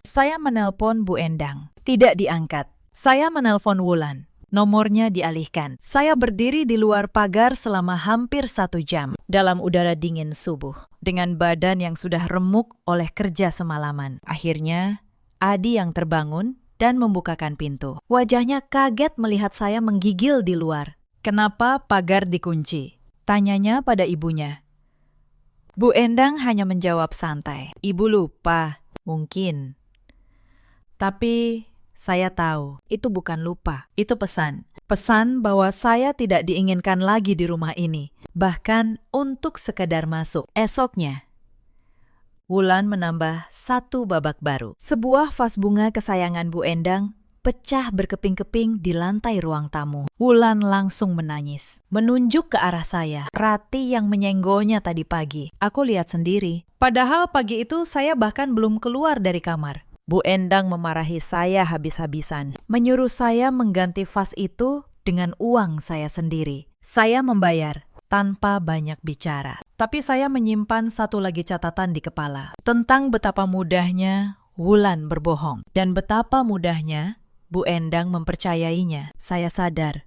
Saya menelpon Bu Endang. Tidak diangkat. Saya menelpon Wulan. Nomornya dialihkan. Saya berdiri di luar pagar selama hampir 1 jam. Dalam udara dingin subuh. Dengan badan yang sudah remuk oleh kerja semalaman. Akhirnya, Adi yang terbangun dan membukakan pintu. Wajahnya kaget melihat saya menggigil di luar. Kenapa pagar dikunci? Tanyanya pada ibunya. Bu Endang hanya menjawab santai. Ibu lupa, mungkin. Tapi saya tahu, itu bukan lupa. Itu pesan. Pesan bahwa saya tidak diinginkan lagi di rumah ini. Bahkan untuk sekedar masuk. Esoknya, Wulan menambah 1 babak baru. Sebuah vas bunga kesayangan Bu Endang pecah berkeping-keping di lantai ruang tamu. Wulan langsung menangis, menunjuk ke arah saya. Rati yang menyenggolnya tadi pagi. Aku lihat sendiri. Padahal pagi itu saya bahkan belum keluar dari kamar. Bu Endang memarahi saya habis-habisan. Menyuruh saya mengganti vas itu dengan uang saya sendiri. Saya membayar tanpa banyak bicara. Tapi saya menyimpan 1 lagi catatan di kepala. Tentang betapa mudahnya Wulan berbohong. Dan betapa mudahnya Bu Endang mempercayainya. Saya sadar,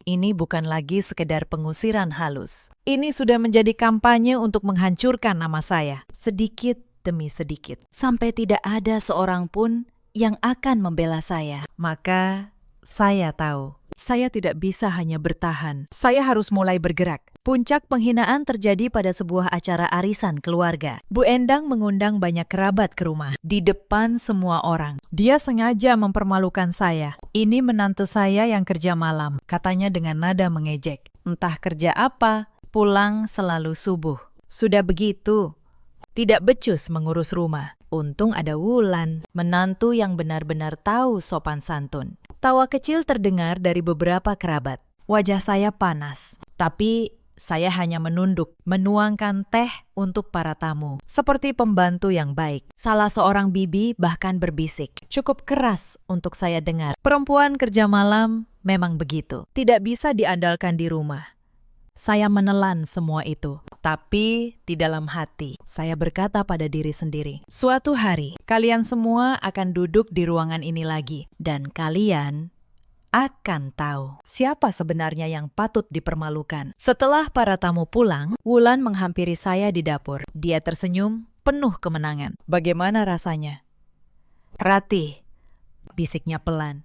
ini bukan lagi sekedar pengusiran halus. Ini sudah menjadi kampanye untuk menghancurkan nama saya. Sedikit demi sedikit. Sampai tidak ada seorang pun yang akan membela saya. Maka saya tahu, saya tidak bisa hanya bertahan. Saya harus mulai bergerak. Puncak penghinaan terjadi pada sebuah acara arisan keluarga. Bu Endang mengundang banyak kerabat ke rumah. Di depan semua orang. Dia sengaja mempermalukan saya. Ini menantu saya yang kerja malam, katanya dengan nada mengejek. Entah kerja apa, pulang selalu subuh. Sudah begitu, tidak becus mengurus rumah. Untung ada Wulan, menantu yang benar-benar tahu sopan santun. Tawa kecil terdengar dari beberapa kerabat. Wajah saya panas, tapi saya hanya menunduk, menuangkan teh untuk para tamu. Seperti pembantu yang baik. Salah seorang bibi bahkan berbisik. Cukup keras untuk saya dengar. Perempuan kerja malam memang begitu. Tidak bisa diandalkan di rumah. Saya menelan semua itu. Tapi di dalam hati, saya berkata pada diri sendiri, suatu hari kalian semua akan duduk di ruangan ini lagi. Dan kalian akan tahu siapa sebenarnya yang patut dipermalukan. Setelah para tamu pulang, Wulan menghampiri saya di dapur. Dia tersenyum penuh kemenangan. Bagaimana rasanya? "Ratih," bisiknya pelan.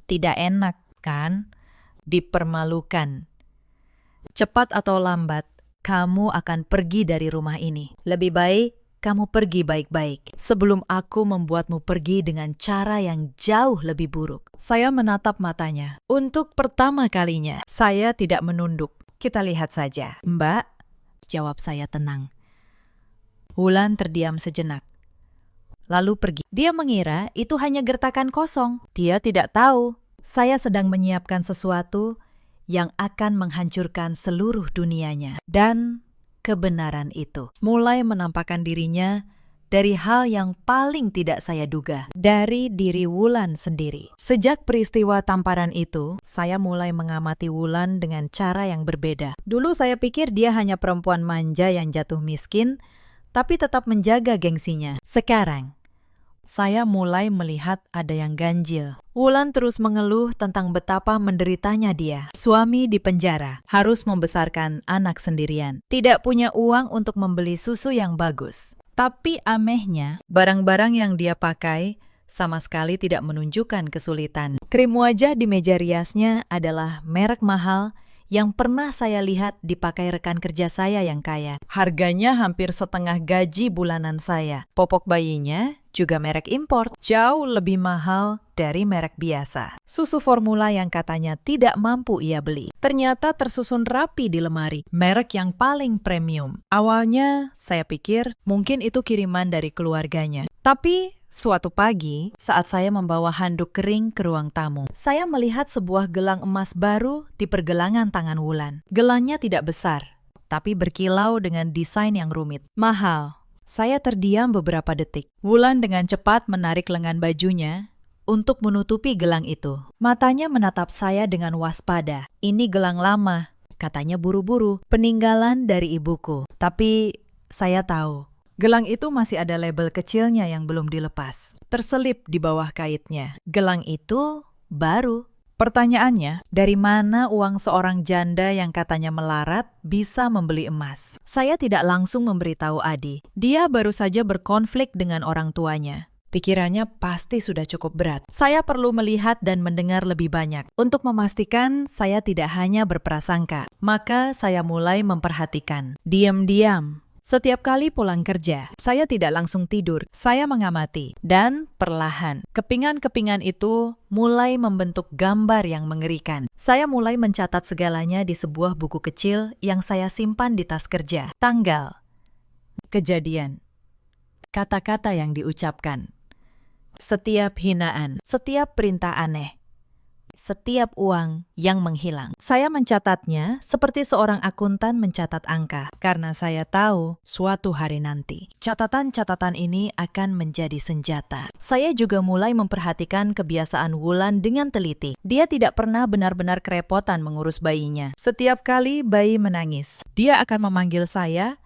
Tidak enak, kan? "Dipermalukan. Cepat atau lambat, kamu akan pergi dari rumah ini. Lebih baik kamu pergi baik-baik sebelum aku membuatmu pergi dengan cara yang jauh lebih buruk." Saya menatap matanya. Untuk pertama kalinya, saya tidak menunduk. "Kita lihat saja." Mbak, jawab saya tenang. Wulan terdiam sejenak, lalu pergi. Dia mengira itu hanya gertakan kosong. Dia tidak tahu saya sedang menyiapkan sesuatu yang akan menghancurkan seluruh dunianya. Dan kebenaran itu mulai menampakkan dirinya dari hal yang paling tidak saya duga, dari diri Wulan sendiri. Sejak peristiwa tamparan itu, saya mulai mengamati Wulan dengan cara yang berbeda. Dulu saya pikir dia hanya perempuan manja yang jatuh miskin, tapi tetap menjaga gengsinya. Sekarang, saya mulai melihat ada yang ganjil. Wulan terus mengeluh tentang betapa menderitanya dia. Suami di penjara, harus membesarkan anak sendirian, tidak punya uang untuk membeli susu yang bagus. Tapi amehnya, barang-barang yang dia pakai sama sekali tidak menunjukkan kesulitan. Krim wajah di meja riasnya adalah merek mahal yang pernah saya lihat dipakai rekan kerja saya yang kaya. Harganya hampir setengah gaji bulanan saya. Popok bayinya juga merek impor, jauh lebih mahal dari merek biasa. Susu formula yang katanya tidak mampu ia beli, ternyata tersusun rapi di lemari, merek yang paling premium. Awalnya saya pikir mungkin itu kiriman dari keluarganya. Tapi suatu pagi, saat saya membawa handuk kering ke ruang tamu, saya melihat sebuah gelang emas baru di pergelangan tangan Wulan. Gelangnya tidak besar, tapi berkilau dengan desain yang rumit. Mahal. Saya terdiam beberapa detik. Wulan dengan cepat menarik lengan bajunya untuk menutupi gelang itu. Matanya menatap saya dengan waspada. "Ini gelang lama," katanya buru-buru, "peninggalan dari ibuku." Tapi saya tahu, gelang itu masih ada label kecilnya yang belum dilepas, terselip di bawah kaitnya. Gelang itu baru. Pertanyaannya, dari mana uang seorang janda yang katanya melarat bisa membeli emas? Saya tidak langsung memberitahu Adi. Dia baru saja berkonflik dengan orang tuanya. Pikirannya pasti sudah cukup berat. Saya perlu melihat dan mendengar lebih banyak untuk memastikan saya tidak hanya berprasangka. Maka saya mulai memperhatikan. Diam-diam. Setiap kali pulang kerja, saya tidak langsung tidur. Saya mengamati. Dan perlahan, kepingan-kepingan itu mulai membentuk gambar yang mengerikan. Saya mulai mencatat segalanya di sebuah buku kecil yang saya simpan di tas kerja. Tanggal, kejadian, kata-kata yang diucapkan, setiap hinaan, setiap perintah aneh, setiap uang yang menghilang. Saya mencatatnya seperti seorang akuntan mencatat angka, karena saya tahu suatu hari nanti catatan-catatan ini akan menjadi senjata. Saya juga mulai memperhatikan kebiasaan Wulan dengan teliti. Dia tidak pernah benar-benar kerepotan mengurus bayinya. Setiap kali bayi menangis, dia akan memanggil saya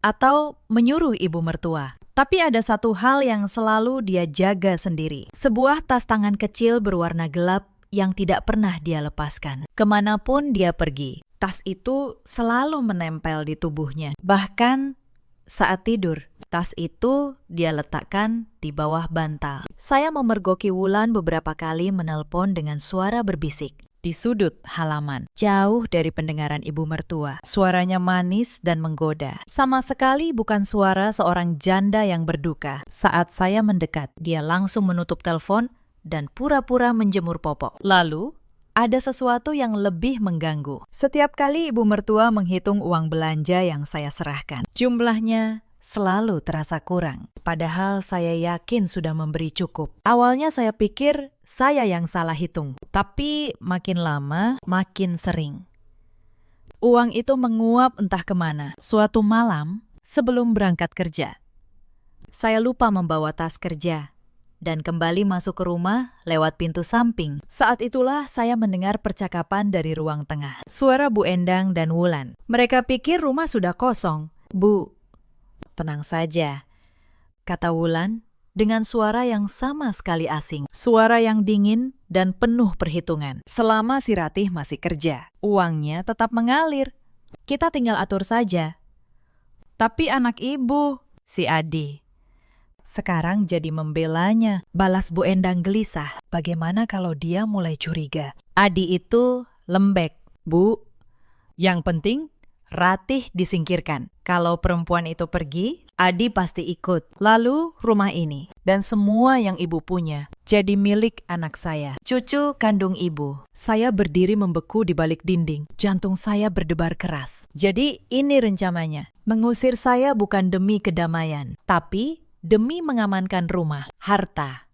atau menyuruh ibu mertua. Tapi ada satu hal yang selalu dia jaga sendiri. Sebuah tas tangan kecil berwarna gelap yang tidak pernah dia lepaskan. Kemanapun dia pergi, tas itu selalu menempel di tubuhnya. Bahkan saat tidur, tas itu dia letakkan di bawah bantal. Saya memergoki Wulan beberapa kali menelpon dengan suara berbisik di sudut halaman, jauh dari pendengaran ibu mertua. Suaranya manis dan menggoda. Sama sekali bukan suara seorang janda yang berduka. Saat saya mendekat, dia langsung menutup telepon dan pura-pura menjemur popok. Lalu, ada sesuatu yang lebih mengganggu. Setiap kali ibu mertua menghitung uang belanja yang saya serahkan, jumlahnya selalu terasa kurang. Padahal saya yakin sudah memberi cukup. Awalnya saya pikir saya yang salah hitung. Tapi makin lama, makin sering. Uang itu menguap entah kemana. Suatu malam, sebelum berangkat kerja, saya lupa membawa tas kerja dan kembali masuk ke rumah lewat pintu samping. Saat itulah saya mendengar percakapan dari ruang tengah. Suara Bu Endang dan Wulan. Mereka pikir rumah sudah kosong. "Bu, tenang saja," kata Wulan dengan suara yang sama sekali asing. Suara yang dingin dan penuh perhitungan. Selama si Ratih masih kerja, uangnya tetap mengalir. Kita tinggal atur saja. Tapi anak ibu, si Adi, sekarang jadi membelanya. Balas Bu Endang gelisah. Bagaimana kalau dia mulai curiga? Adi itu lembek, Bu. Yang penting, Ratih disingkirkan. Kalau perempuan itu pergi, Adi pasti ikut. Lalu rumah ini Dan semua yang ibu punya. jadi milik anak saya, cucu kandung ibu. Saya berdiri membeku di balik dinding. Jantung saya berdebar keras. Jadi ini rencananya. Mengusir saya bukan demi kedamaian, tapi demi mengamankan rumah, harta,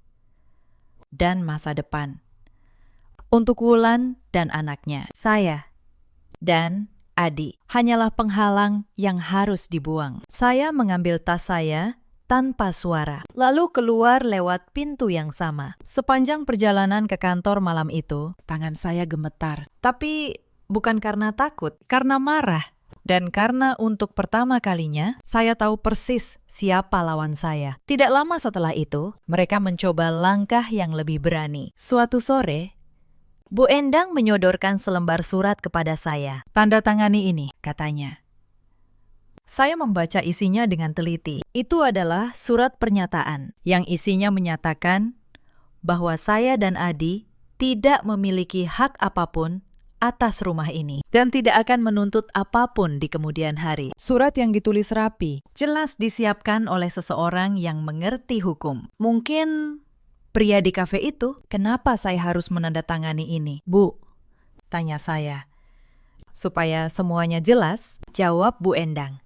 dan masa depan. Untuk Wulan dan anaknya, saya dan Adi hanyalah penghalang yang harus dibuang. Saya mengambil tas saya tanpa suara, lalu keluar lewat pintu yang sama. Sepanjang perjalanan ke kantor malam itu, tangan saya gemetar. Tapi bukan karena takut, karena marah. Dan karena untuk pertama kalinya, saya tahu persis siapa lawan saya. Tidak lama setelah itu, mereka mencoba langkah yang lebih berani. Suatu sore, Bu Endang menyodorkan selembar surat kepada saya. Tanda tangani ini, Katanya. Saya membaca isinya dengan teliti. Itu adalah surat pernyataan yang isinya menyatakan bahwa saya dan Adi tidak memiliki hak apapun atas rumah ini dan tidak akan menuntut apapun di kemudian hari. Surat yang ditulis rapi, jelas disiapkan oleh seseorang yang mengerti hukum. Mungkin pria di kafe itu. Kenapa saya harus menandatangani ini, Bu? Tanya saya. Supaya semuanya jelas, jawab Bu Endang.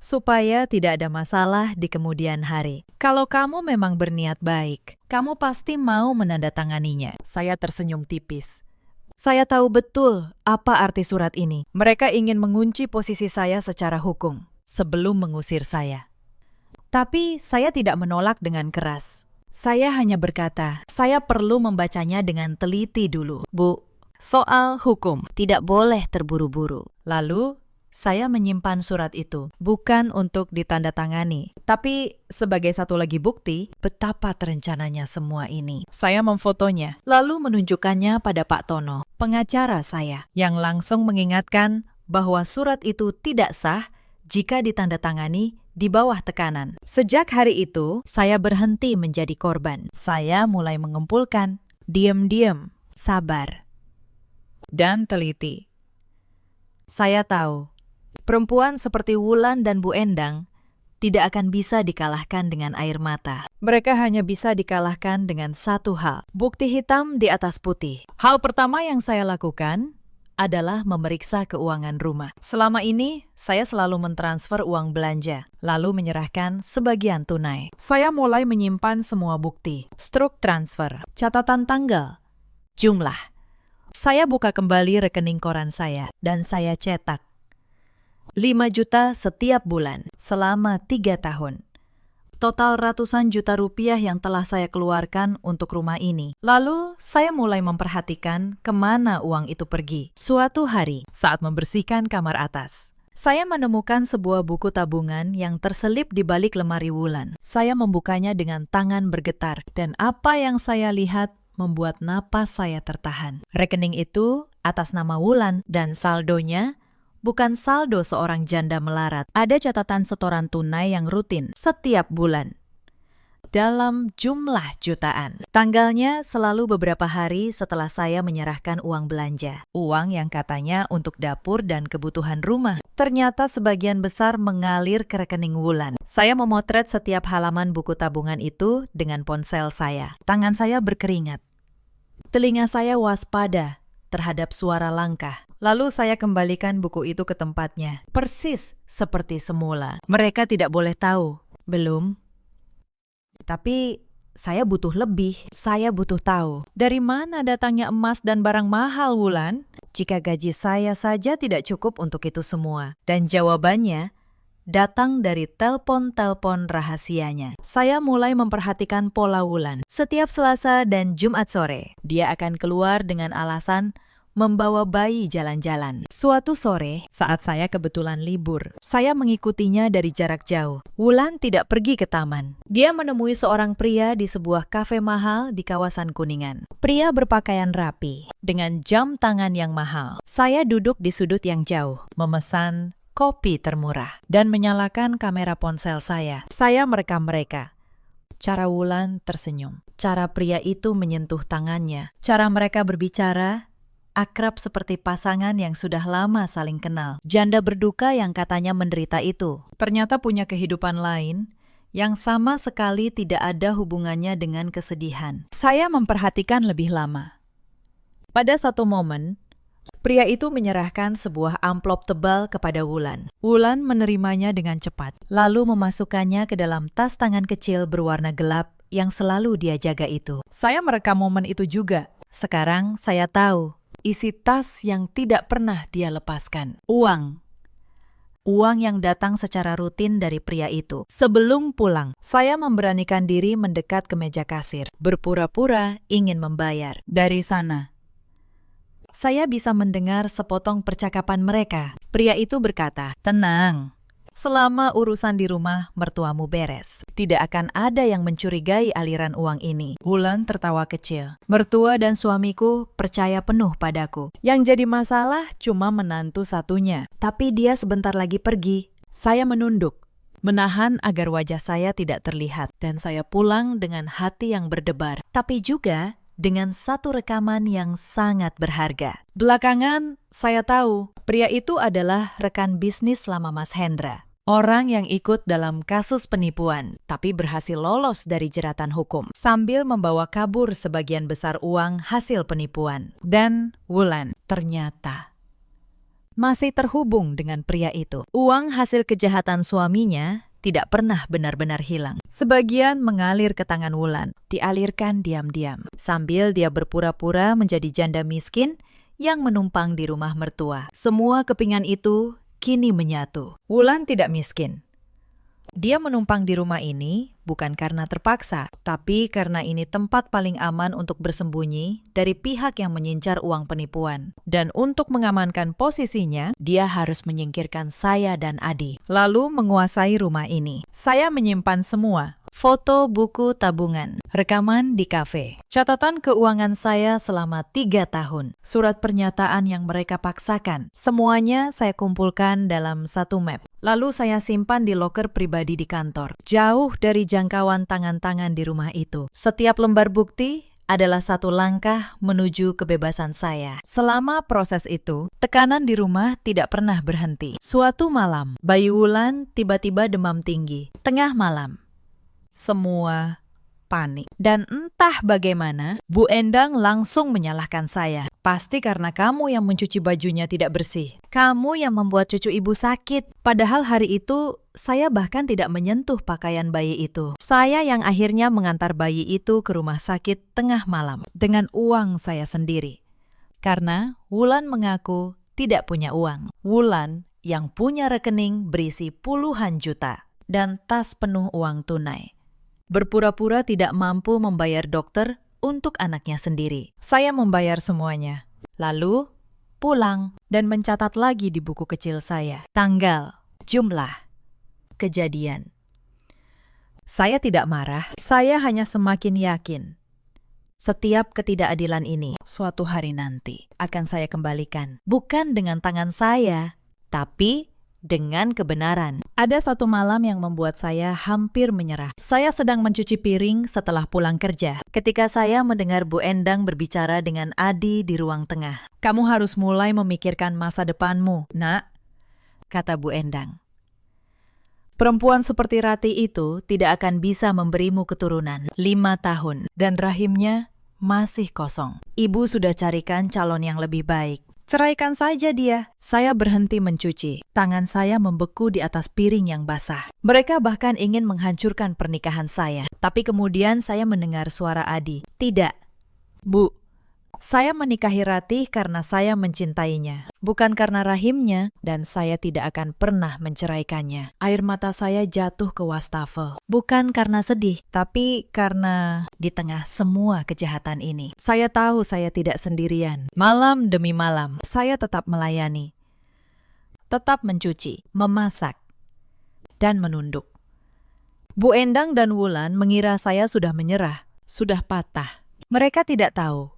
Supaya tidak ada masalah di kemudian hari. Kalau kamu memang berniat baik, kamu pasti mau menandatanganinya. Saya tersenyum tipis. Saya tahu betul apa arti surat ini. Mereka ingin mengunci posisi saya secara hukum sebelum mengusir saya. Tapi saya tidak menolak dengan keras. Saya hanya berkata, saya perlu membacanya dengan teliti dulu, Bu. Soal hukum, tidak boleh terburu-buru. Lalu, saya menyimpan surat itu, bukan untuk ditandatangani, tapi sebagai satu lagi bukti betapa terencananya semua ini. Saya memfotonya, lalu menunjukkannya pada Pak Tono, pengacara saya, yang langsung mengingatkan bahwa surat itu tidak sah jika ditandatangani di bawah tekanan. Sejak hari itu, saya berhenti menjadi korban. Saya mulai mengumpulkan, diam-diam, sabar, dan teliti. Saya tahu, perempuan seperti Wulan dan Bu Endang tidak akan bisa dikalahkan dengan air mata. Mereka hanya bisa dikalahkan dengan satu hal, bukti hitam di atas putih. Hal pertama yang saya lakukan adalah memeriksa keuangan rumah. Selama ini, saya selalu mentransfer uang belanja, lalu menyerahkan sebagian tunai. Saya mulai menyimpan semua bukti, struk transfer, catatan tanggal, jumlah. Saya buka kembali rekening koran saya, dan saya cetak 5 juta setiap bulan selama 3 tahun. Total ratusan juta rupiah yang telah saya keluarkan untuk rumah ini. Lalu, saya mulai memperhatikan kemana uang itu pergi. Suatu hari, saat membersihkan kamar atas, saya menemukan sebuah buku tabungan yang terselip di balik lemari Wulan. Saya membukanya dengan tangan bergetar, dan apa yang saya lihat membuat napas saya tertahan. Rekening itu atas nama Wulan, dan saldonya bukan saldo seorang janda melarat. Ada catatan setoran tunai yang rutin setiap bulan dalam jumlah jutaan. Tanggalnya selalu beberapa hari setelah saya menyerahkan uang belanja. Uang yang katanya untuk dapur dan kebutuhan rumah. Ternyata sebagian besar mengalir ke rekening Wulan. Saya memotret setiap halaman buku tabungan itu dengan ponsel saya. Tangan saya berkeringat. Telinga saya waspada terhadap suara langkah. Lalu saya kembalikan buku itu ke tempatnya, persis seperti semula. Mereka tidak boleh tahu, belum. Tapi saya butuh lebih, saya butuh tahu. Dari mana datangnya emas dan barang mahal, Wulan? Jika gaji saya saja tidak cukup untuk itu semua. Dan jawabannya datang dari telepon-telepon rahasianya. Saya mulai memperhatikan pola Wulan. Setiap Selasa dan Jumat sore, dia akan keluar dengan alasan membawa bayi jalan-jalan. Suatu sore, saat saya kebetulan libur, saya mengikutinya dari jarak jauh. Wulan tidak pergi ke taman. Dia menemui seorang pria di sebuah kafe mahal di kawasan Kuningan. Pria berpakaian rapi, dengan jam tangan yang mahal. Saya duduk di sudut yang jauh, memesan kopi termurah, dan menyalakan kamera ponsel saya. Saya merekam mereka. Cara Wulan tersenyum. Cara pria itu menyentuh tangannya. Cara mereka berbicara, akrab seperti pasangan yang sudah lama saling kenal. Janda berduka yang katanya menderita itu ternyata punya kehidupan lain yang sama sekali tidak ada hubungannya dengan kesedihan. Saya memperhatikan lebih lama. Pada satu momen, pria itu menyerahkan sebuah amplop tebal kepada Wulan. Wulan menerimanya dengan cepat, lalu memasukkannya ke dalam tas tangan kecil berwarna gelap yang selalu dia jaga itu. Saya merekam momen itu juga. Sekarang saya tahu isi tas yang tidak pernah dia lepaskan. Uang. Uang yang datang secara rutin dari pria itu. Sebelum pulang, saya memberanikan diri mendekat ke meja kasir, berpura-pura ingin membayar. Dari sana, saya bisa mendengar sepotong percakapan mereka. Pria itu berkata, "Tenang, selama urusan di rumah mertuamu beres, tidak akan ada yang mencurigai aliran uang ini." Wulan tertawa kecil. "Mertua dan suamiku percaya penuh padaku. Yang jadi masalah cuma menantu satunya. Tapi dia sebentar lagi pergi." Saya menunduk, menahan agar wajah saya tidak terlihat. Dan saya pulang dengan hati yang berdebar. Tapi juga dengan satu rekaman yang sangat berharga. Belakangan, saya tahu pria itu adalah rekan bisnis lama Mas Hendra. Orang yang ikut dalam kasus penipuan, tapi berhasil lolos dari jeratan hukum, sambil membawa kabur sebagian besar uang hasil penipuan. Dan Wulan ternyata masih terhubung dengan pria itu. Uang hasil kejahatan suaminya tidak pernah benar-benar hilang. Sebagian mengalir ke tangan Wulan, dialirkan diam-diam, sambil dia berpura-pura menjadi janda miskin yang menumpang di rumah mertua. Semua kepingan itu kini menyatu. Wulan tidak miskin. Dia menumpang di rumah ini bukan karena terpaksa, tapi karena ini tempat paling aman untuk bersembunyi dari pihak yang mengincar uang penipuan. Dan untuk mengamankan posisinya, dia harus menyingkirkan saya dan Adi, lalu menguasai rumah ini. Saya menyimpan semua. Foto, buku, tabungan, rekaman di kafe, catatan keuangan saya selama 3 tahun, surat pernyataan yang mereka paksakan. Semuanya saya kumpulkan dalam satu map. Lalu saya simpan di loker pribadi di kantor, jauh dari jangkauan tangan-tangan di rumah itu. Setiap lembar bukti adalah satu langkah menuju kebebasan saya. Selama proses itu, tekanan di rumah tidak pernah berhenti. Suatu malam, bayi Wulan tiba-tiba demam tinggi. Tengah malam, semua panik. Dan entah bagaimana, Bu Endang langsung menyalahkan saya. "Pasti karena kamu yang mencuci bajunya tidak bersih. Kamu yang membuat cucu ibu sakit." Padahal hari itu, saya bahkan tidak menyentuh pakaian bayi itu. Saya yang akhirnya mengantar bayi itu ke rumah sakit tengah malam dengan uang saya sendiri. Karena Wulan mengaku tidak punya uang. Wulan yang punya rekening berisi puluhan juta dan tas penuh uang tunai. Berpura-pura tidak mampu membayar dokter untuk anaknya sendiri. Saya membayar semuanya. Lalu pulang dan mencatat lagi di buku kecil saya tanggal, jumlah, kejadian. Saya tidak marah, saya hanya semakin yakin setiap ketidakadilan ini suatu hari nanti akan saya kembalikan. Bukan dengan tangan saya, tapi dengan kebenaran. Ada satu malam yang membuat saya hampir menyerah. Saya sedang mencuci piring setelah pulang kerja, ketika saya mendengar Bu Endang berbicara dengan Adi di ruang tengah. "Kamu harus mulai memikirkan masa depanmu, Nak," kata Bu Endang. "Perempuan seperti Rati itu tidak akan bisa memberimu keturunan. 5 tahun, dan rahimnya masih kosong. Ibu sudah carikan calon yang lebih baik. Ceraikan saja dia." Saya berhenti mencuci. Tangan saya membeku di atas piring yang basah. Mereka bahkan ingin menghancurkan pernikahan saya. Tapi kemudian saya mendengar suara Adi. "Tidak, Bu. Saya menikahi Ratih karena saya mencintainya, bukan karena rahimnya. dan saya tidak akan pernah menceraikannya. Air mata saya jatuh ke wastafel. Bukan karena sedih. Tapi karena di tengah semua kejahatan ini, saya tahu saya tidak sendirian. Malam demi malam, saya tetap melayani, tetap mencuci, memasak, dan menunduk. Bu Endang dan Wulan mengira saya sudah menyerah, sudah patah. Mereka tidak tahu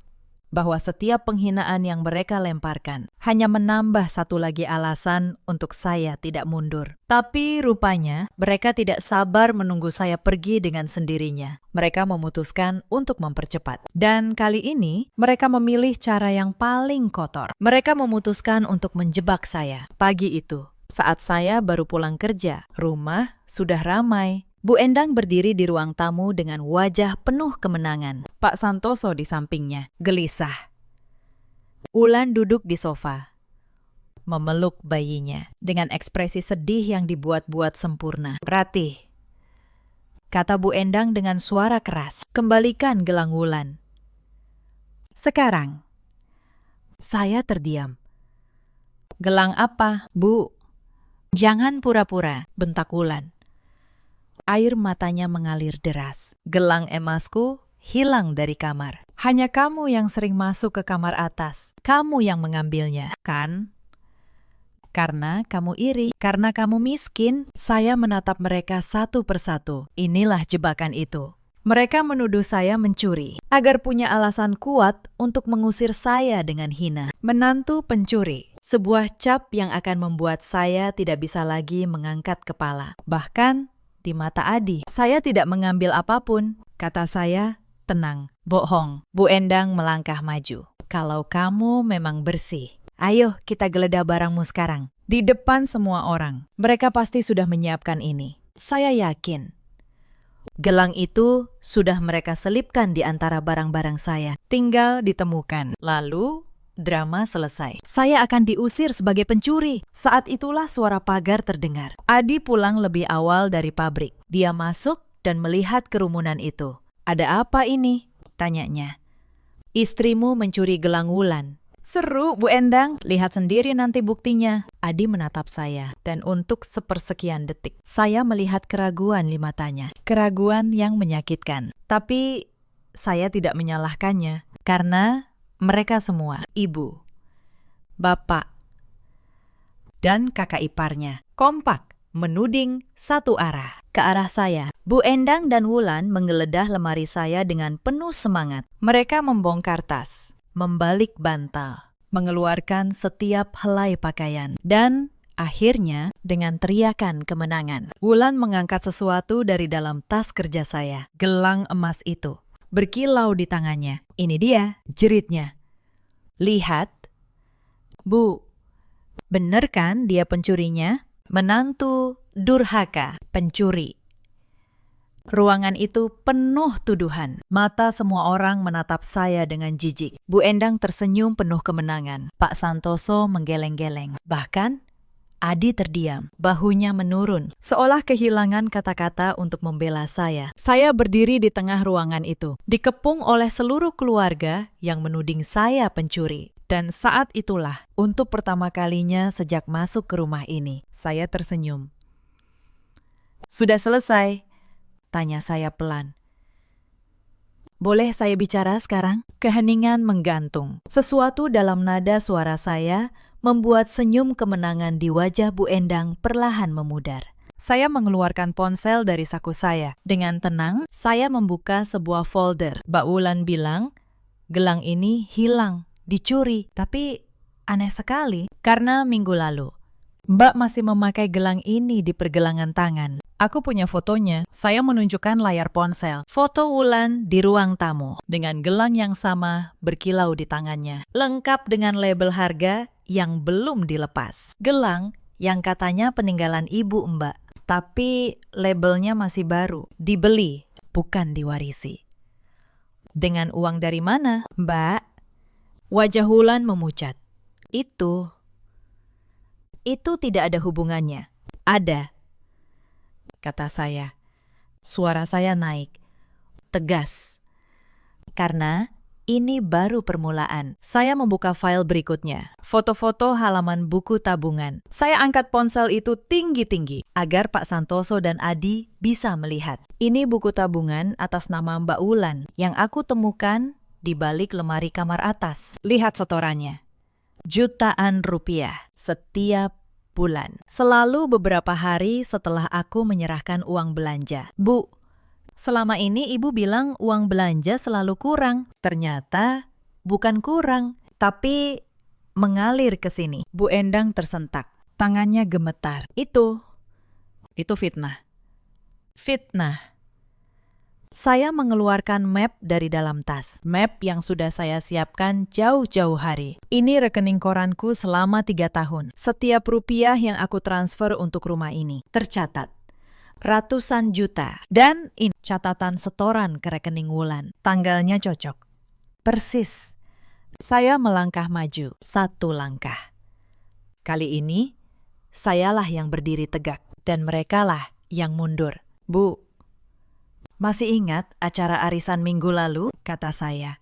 bahwa setiap penghinaan yang mereka lemparkan hanya menambah satu lagi alasan untuk saya tidak mundur. Tapi rupanya mereka tidak sabar menunggu saya pergi dengan sendirinya. Mereka memutuskan untuk mempercepat. Dan kali ini mereka memilih cara yang paling kotor. Mereka memutuskan untuk menjebak saya. Pagi itu, saat saya baru pulang kerja, rumah sudah ramai. Bu Endang berdiri di ruang tamu dengan wajah penuh kemenangan. Pak Santoso di sampingnya, gelisah, Wulan duduk di sofa, memeluk bayinya dengan ekspresi sedih yang dibuat-buat sempurna. Ratih, Kata Bu Endang dengan suara keras, kembalikan gelang Wulan. sekarang. Saya terdiam. Gelang apa, Bu? Jangan pura-pura, Bentak Wulan. Air matanya mengalir deras. Gelang emasku hilang dari kamar. Hanya kamu yang sering masuk ke kamar atas. Kamu yang mengambilnya, kan? Karena kamu iri, karena kamu miskin. Saya menatap mereka satu persatu. Inilah jebakan itu. Mereka menuduh saya mencuri, agar punya alasan kuat untuk mengusir saya dengan hina. Menantu pencuri, sebuah cap yang akan membuat saya tidak bisa lagi mengangkat kepala. Bahkan di mata Adi, saya tidak mengambil apapun. Kata saya, tenang, bohong. Bu Endang melangkah maju. Kalau kamu memang bersih, ayo kita geledah barangmu sekarang. Di depan semua orang, mereka pasti sudah menyiapkan ini. Saya yakin. Gelang itu sudah mereka selipkan di antara barang-barang saya. Tinggal ditemukan. Lalu drama selesai. Saya akan diusir sebagai pencuri. Saat itulah suara pagar terdengar. Adi pulang lebih awal dari pabrik. Dia masuk dan melihat kerumunan itu. Ada apa ini? Tanyanya. Istrimu mencuri gelang Wulan. Seru, Bu Endang. Lihat sendiri nanti buktinya. Adi menatap saya, dan untuk sepersekian detik, saya melihat keraguan di matanya. Keraguan yang menyakitkan. Tapi saya tidak menyalahkannya, karena mereka semua, ibu, bapak, dan kakak iparnya, kompak menuding satu arah. ke arah saya. Bu Endang dan Wulan menggeledah lemari saya dengan penuh semangat. Mereka membongkar tas, membalik bantal, mengeluarkan setiap helai pakaian, dan akhirnya dengan teriakan kemenangan, Wulan mengangkat sesuatu dari dalam tas kerja saya. Gelang emas itu berkilau di tangannya. Ini dia, jeritnya. Lihat. Bu, bener kan dia pencurinya? Menantu durhaka, pencuri. Ruangan itu penuh tuduhan. Mata semua orang menatap saya dengan jijik. Bu Endang tersenyum penuh kemenangan. Pak Santoso menggeleng-geleng. Bahkan Adi terdiam, bahunya menurun, seolah kehilangan kata-kata untuk membela saya. Saya berdiri di tengah ruangan itu, dikepung oleh seluruh keluarga yang menuding saya pencuri. Dan saat itulah, untuk pertama kalinya sejak masuk ke rumah ini, saya tersenyum. Sudah selesai? Tanya saya pelan. Boleh saya bicara sekarang? Keheningan menggantung. Sesuatu dalam nada suara saya membuat senyum kemenangan di wajah Bu Endang perlahan memudar. Saya mengeluarkan ponsel dari saku saya. Dengan tenang, saya membuka sebuah folder. Mbak Wulan bilang, gelang ini hilang, dicuri. Tapi aneh sekali, karena minggu lalu Mbak masih memakai gelang ini di pergelangan tangan. Aku punya fotonya. Saya menunjukkan layar ponsel. Foto Wulan di ruang tamu dengan gelang yang sama berkilau di tangannya, lengkap dengan label harga yang belum dilepas. Gelang yang katanya peninggalan ibu Mbak, tapi labelnya masih baru. Dibeli, bukan diwarisi. Dengan uang dari mana, Mbak? Wajah Wulan memucat. Itu tidak ada hubungannya. Ada, kata saya. Suara saya naik, tegas. Karena Ini baru permulaan. Saya membuka file berikutnya. Foto-foto halaman buku tabungan. Saya angkat ponsel itu tinggi-tinggi agar Pak Santoso dan Adi bisa melihat. Ini buku tabungan atas nama Mbak Wulan yang aku temukan di balik lemari kamar atas. Lihat setorannya. Jutaan rupiah setiap bulan. Selalu beberapa hari setelah aku menyerahkan uang belanja. Bu, selama ini ibu bilang uang belanja selalu kurang. Ternyata bukan kurang, tapi mengalir ke sini. Bu Endang tersentak. Tangannya gemetar. Itu fitnah. Fitnah. Saya mengeluarkan map dari dalam tas. Map yang sudah saya siapkan jauh-jauh hari. Ini rekening koranku selama 3 tahun. Setiap rupiah yang aku transfer untuk rumah ini tercatat. Ratusan juta. Dan ini catatan setoran ke rekening Wulan. Tanggalnya cocok. Persis. Saya melangkah maju. 1 langkah. Kali ini, sayalah yang berdiri tegak. Dan merekalah yang mundur. Bu, masih ingat acara arisan minggu lalu? Kata saya.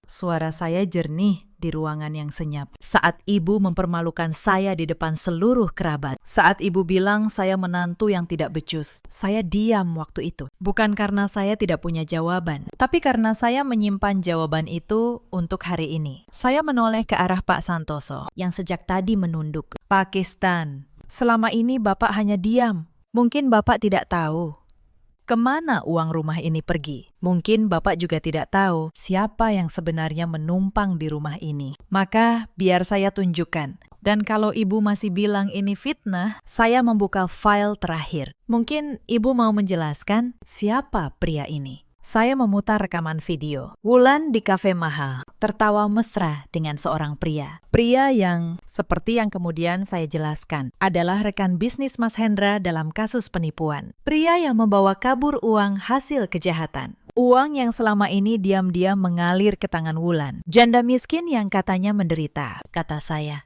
Suara saya jernih di ruangan yang senyap. Saat ibu mempermalukan saya di depan seluruh kerabat. Saat ibu bilang saya menantu yang tidak becus. Saya diam waktu itu. Bukan karena saya tidak punya jawaban, tapi karena saya menyimpan jawaban itu untuk hari ini. Saya menoleh ke arah Pak Santoso yang sejak tadi menunduk. Pakistan. Selama ini Bapak hanya diam. Mungkin Bapak tidak tahu kemana uang rumah ini pergi. Mungkin Bapak juga tidak tahu siapa yang sebenarnya menumpang di rumah ini. Maka biar saya tunjukkan. Dan kalau ibu masih bilang ini fitnah, saya membuka file terakhir. Mungkin ibu mau menjelaskan siapa pria ini. Saya memutar rekaman video. Wulan di kafe mahal, tertawa mesra dengan seorang pria. Pria yang, seperti yang kemudian saya jelaskan, adalah rekan bisnis Mas Hendra dalam kasus penipuan. Pria yang membawa kabur uang hasil kejahatan. Uang yang selama ini diam-diam mengalir ke tangan Wulan. Janda miskin yang katanya menderita, kata saya.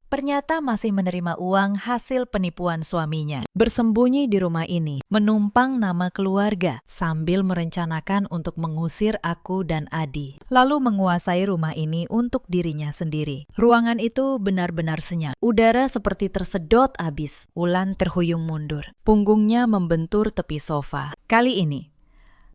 Ternyata masih menerima uang hasil penipuan suaminya. Bersembunyi di rumah ini, menumpang nama keluarga, sambil merencanakan untuk mengusir aku dan Adi. Lalu menguasai rumah ini untuk dirinya sendiri. Ruangan itu benar-benar senyap. Udara seperti tersedot abis. Wulan terhuyung mundur. Punggungnya membentur tepi sofa. Kali ini,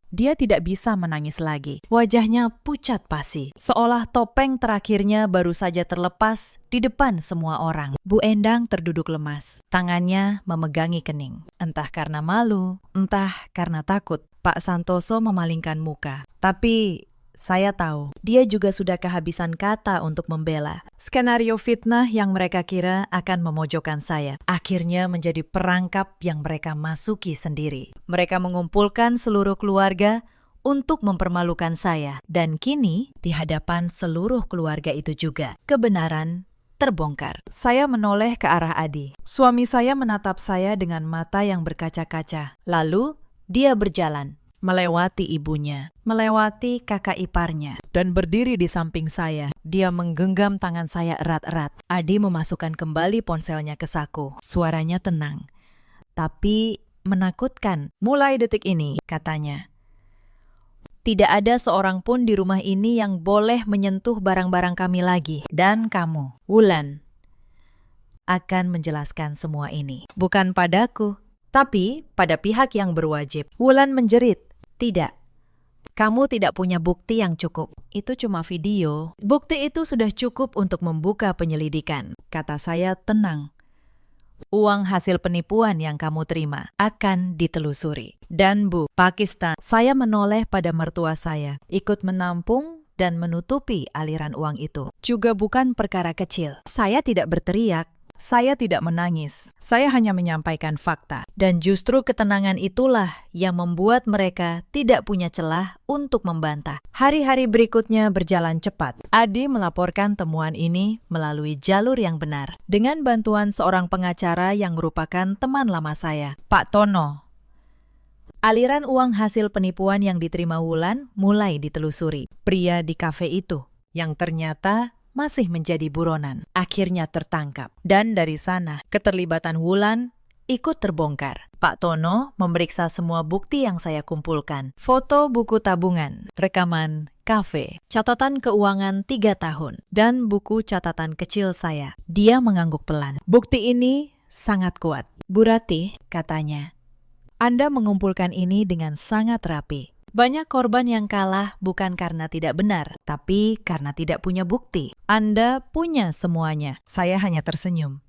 dia tidak bisa menangis lagi. Wajahnya pucat pasi, seolah topeng terakhirnya baru saja terlepas di depan semua orang. Bu Endang terduduk lemas, tangannya memegangi kening. Entah karena malu, entah karena takut. Pak Santoso memalingkan muka. Tapi saya tahu, dia juga sudah kehabisan kata untuk membela. Skenario fitnah yang mereka kira akan memojokkan saya, akhirnya menjadi perangkap yang mereka masuki sendiri. Mereka mengumpulkan seluruh keluarga untuk mempermalukan saya. Dan kini, di hadapan seluruh keluarga itu juga, kebenaran terbongkar. Saya menoleh ke arah Adi. Suami saya menatap saya dengan mata yang berkaca-kaca. Lalu, dia berjalan. Melewati ibunya, melewati kakak iparnya, dan berdiri di samping saya. Dia menggenggam tangan saya erat-erat. Adi memasukkan kembali ponselnya ke saku. Suaranya tenang, tapi menakutkan. Mulai detik ini, katanya, tidak ada seorang pun di rumah ini yang boleh menyentuh barang-barang kami lagi. Dan kamu, Wulan, akan menjelaskan semua ini. Bukan padaku, tapi pada pihak yang berwajib. Wulan menjerit. Tidak, kamu tidak punya bukti yang cukup. Itu cuma video. Bukti itu sudah cukup untuk membuka penyelidikan. Kata saya tenang. Uang hasil penipuan yang kamu terima akan ditelusuri. Dan Bu, Pakistan, saya menoleh pada mertua saya. Ikut menampung dan menutupi aliran uang itu. Juga bukan perkara kecil. Saya tidak berteriak. Saya tidak menangis, saya hanya menyampaikan fakta. Dan justru ketenangan itulah yang membuat mereka tidak punya celah untuk membantah. Hari-hari berikutnya berjalan cepat. Adi melaporkan temuan ini melalui jalur yang benar. Dengan bantuan seorang pengacara yang merupakan teman lama saya, Pak Tono. Aliran uang hasil penipuan yang diterima Wulan mulai ditelusuri. Pria di kafe itu, yang ternyata masih menjadi buronan, akhirnya tertangkap. Dan dari sana, keterlibatan Wulan ikut terbongkar. Pak Tono memeriksa semua bukti yang saya kumpulkan. Foto buku tabungan, rekaman kafe, catatan keuangan 3 tahun, dan buku catatan kecil saya. Dia mengangguk pelan. Bukti ini sangat kuat. Bu Ratih, katanya, Anda mengumpulkan ini dengan sangat rapi. Banyak korban yang kalah bukan karena tidak benar, tapi karena tidak punya bukti. Anda punya semuanya. Saya hanya tersenyum.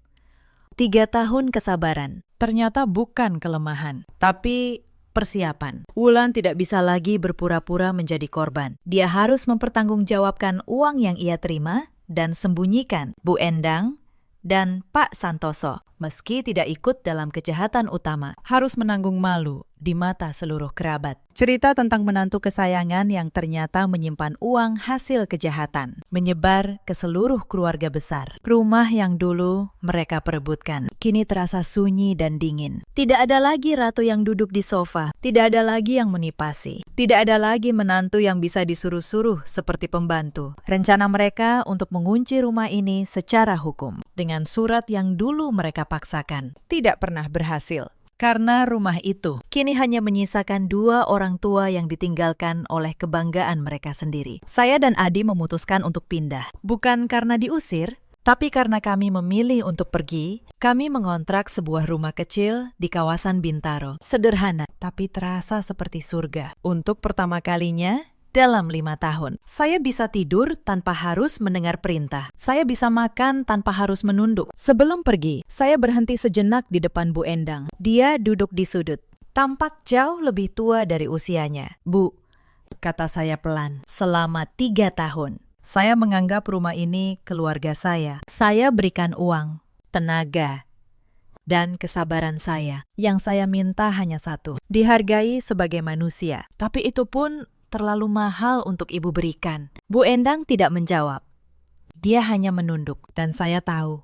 3 tahun kesabaran. Ternyata bukan kelemahan, tapi persiapan. Wulan tidak bisa lagi berpura-pura menjadi korban. Dia harus mempertanggungjawabkan uang yang ia terima dan sembunyikan. Bu Endang dan Pak Santoso, meski tidak ikut dalam kejahatan utama, harus menanggung malu di mata seluruh kerabat. Cerita tentang menantu kesayangan yang ternyata menyimpan uang hasil kejahatan, menyebar ke seluruh keluarga besar. Rumah yang dulu mereka perebutkan, kini terasa sunyi dan dingin. Tidak ada lagi ratu yang duduk di sofa, tidak ada lagi yang menipasi, tidak ada lagi menantu yang bisa disuruh-suruh seperti pembantu. Rencana mereka untuk mengunci rumah ini secara hukum, dengan surat yang dulu mereka paksakan, tidak pernah berhasil. Karena rumah itu kini hanya menyisakan 2 orang tua yang ditinggalkan oleh kebanggaan mereka sendiri. Saya dan Adi memutuskan untuk pindah. Bukan karena diusir, tapi karena kami memilih untuk pergi. Kami mengontrak sebuah rumah kecil di kawasan Bintaro. Sederhana, tapi terasa seperti surga. Untuk pertama kalinya dalam 5 tahun, saya bisa tidur tanpa harus mendengar perintah. Saya bisa makan tanpa harus menunduk. Sebelum pergi, saya berhenti sejenak di depan Bu Endang. Dia duduk di sudut, tampak jauh lebih tua dari usianya. Bu, kata saya pelan, selama 3 tahun, saya menganggap rumah ini keluarga saya. Saya berikan uang, tenaga, dan kesabaran saya. Yang saya minta hanya satu, dihargai sebagai manusia. Tapi itu pun terlalu mahal untuk ibu berikan. Bu Endang tidak menjawab. Dia hanya menunduk, dan saya tahu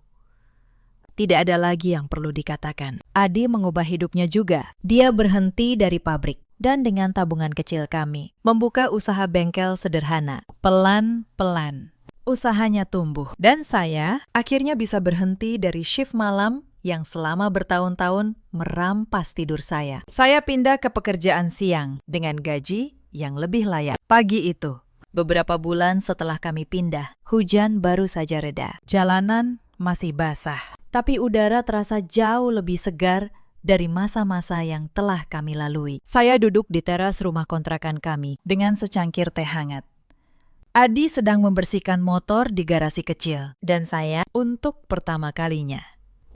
tidak ada lagi yang perlu dikatakan. Adi mengubah hidupnya juga. Dia berhenti dari pabrik, dan dengan tabungan kecil kami, membuka usaha bengkel sederhana. Pelan-pelan, usahanya tumbuh. Dan saya akhirnya bisa berhenti dari shift malam yang selama bertahun-tahun merampas tidur saya. Saya pindah ke pekerjaan siang dengan gaji yang lebih layak. Pagi itu, beberapa bulan setelah kami pindah, hujan baru saja reda. Jalanan masih basah, tapi udara terasa jauh lebih segar dari masa-masa yang telah kami lalui. Saya duduk di teras rumah kontrakan kami dengan secangkir teh hangat. Adi sedang membersihkan motor di garasi kecil, dan saya untuk pertama kalinya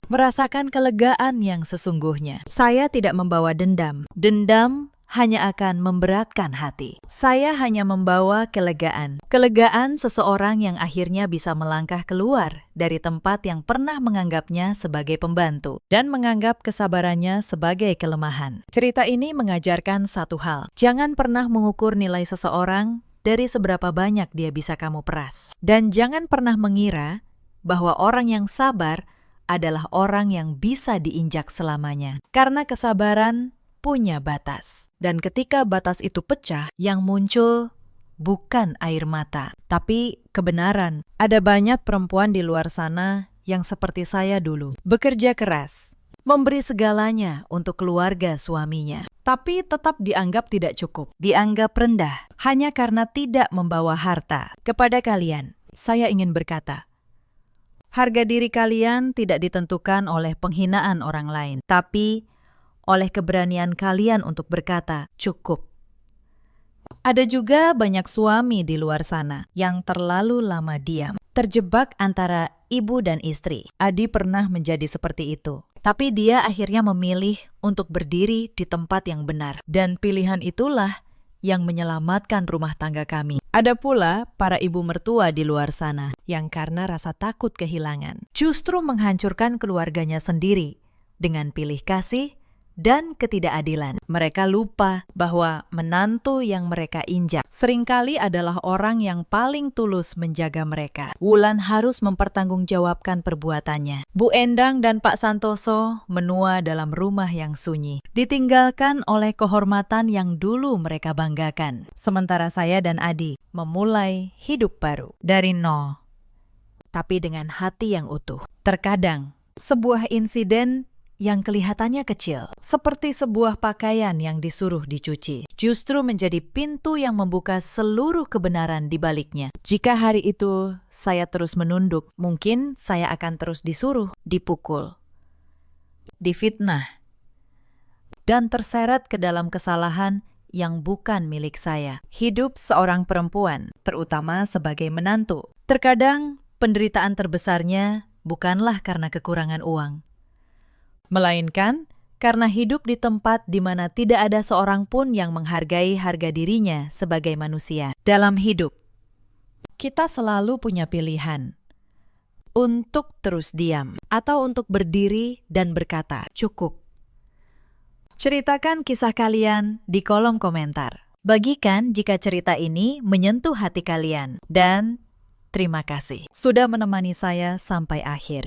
merasakan kelegaan yang sesungguhnya. Saya tidak membawa dendam. Dendam hanya akan memberatkan hati. Saya hanya membawa kelegaan. Kelegaan seseorang yang akhirnya bisa melangkah keluar dari tempat yang pernah menganggapnya sebagai pembantu dan menganggap kesabarannya sebagai kelemahan. Cerita ini mengajarkan satu hal. Jangan pernah mengukur nilai seseorang dari seberapa banyak dia bisa kamu peras. Dan jangan pernah mengira bahwa orang yang sabar adalah orang yang bisa diinjak selamanya. Karena kesabaran punya batas. Dan ketika batas itu pecah, yang muncul bukan air mata, tapi kebenaran. Ada banyak perempuan di luar sana yang seperti saya dulu. Bekerja keras, memberi segalanya untuk keluarga suaminya. Tapi tetap dianggap tidak cukup, dianggap rendah, hanya karena tidak membawa harta. Kepada kalian, saya ingin berkata, harga diri kalian tidak ditentukan oleh penghinaan orang lain, tapi oleh keberanian kalian untuk berkata, cukup. Ada juga banyak suami di luar sana yang terlalu lama diam, terjebak antara ibu dan istri. Adi pernah menjadi seperti itu. Tapi dia akhirnya memilih untuk berdiri di tempat yang benar. Dan pilihan itulah yang menyelamatkan rumah tangga kami. Ada pula para ibu mertua di luar sana yang karena rasa takut kehilangan, justru menghancurkan keluarganya sendiri dengan pilih kasih dan ketidakadilan. Mereka lupa bahwa menantu yang mereka injak seringkali adalah orang yang paling tulus menjaga mereka. Wulan harus mempertanggungjawabkan perbuatannya. Bu Endang dan Pak Santoso menua dalam rumah yang sunyi, ditinggalkan oleh kehormatan yang dulu mereka banggakan. Sementara saya dan Adi memulai hidup baru dari nol, tapi dengan hati yang utuh. Terkadang, sebuah insiden yang kelihatannya kecil, seperti sebuah pakaian yang disuruh dicuci, justru menjadi pintu yang membuka seluruh kebenaran di baliknya. Jika hari itu saya terus menunduk, mungkin saya akan terus disuruh, dipukul, difitnah, dan terseret ke dalam kesalahan yang bukan milik saya. Hidup seorang perempuan, terutama sebagai menantu, terkadang penderitaan terbesarnya bukanlah karena kekurangan uang, melainkan karena hidup di tempat di mana tidak ada seorang pun yang menghargai harga dirinya sebagai manusia. Dalam hidup, kita selalu punya pilihan untuk terus diam atau untuk berdiri dan berkata, "Cukup." Ceritakan kisah kalian di kolom komentar. Bagikan jika cerita ini menyentuh hati kalian. Dan terima kasih sudah menemani saya sampai akhir.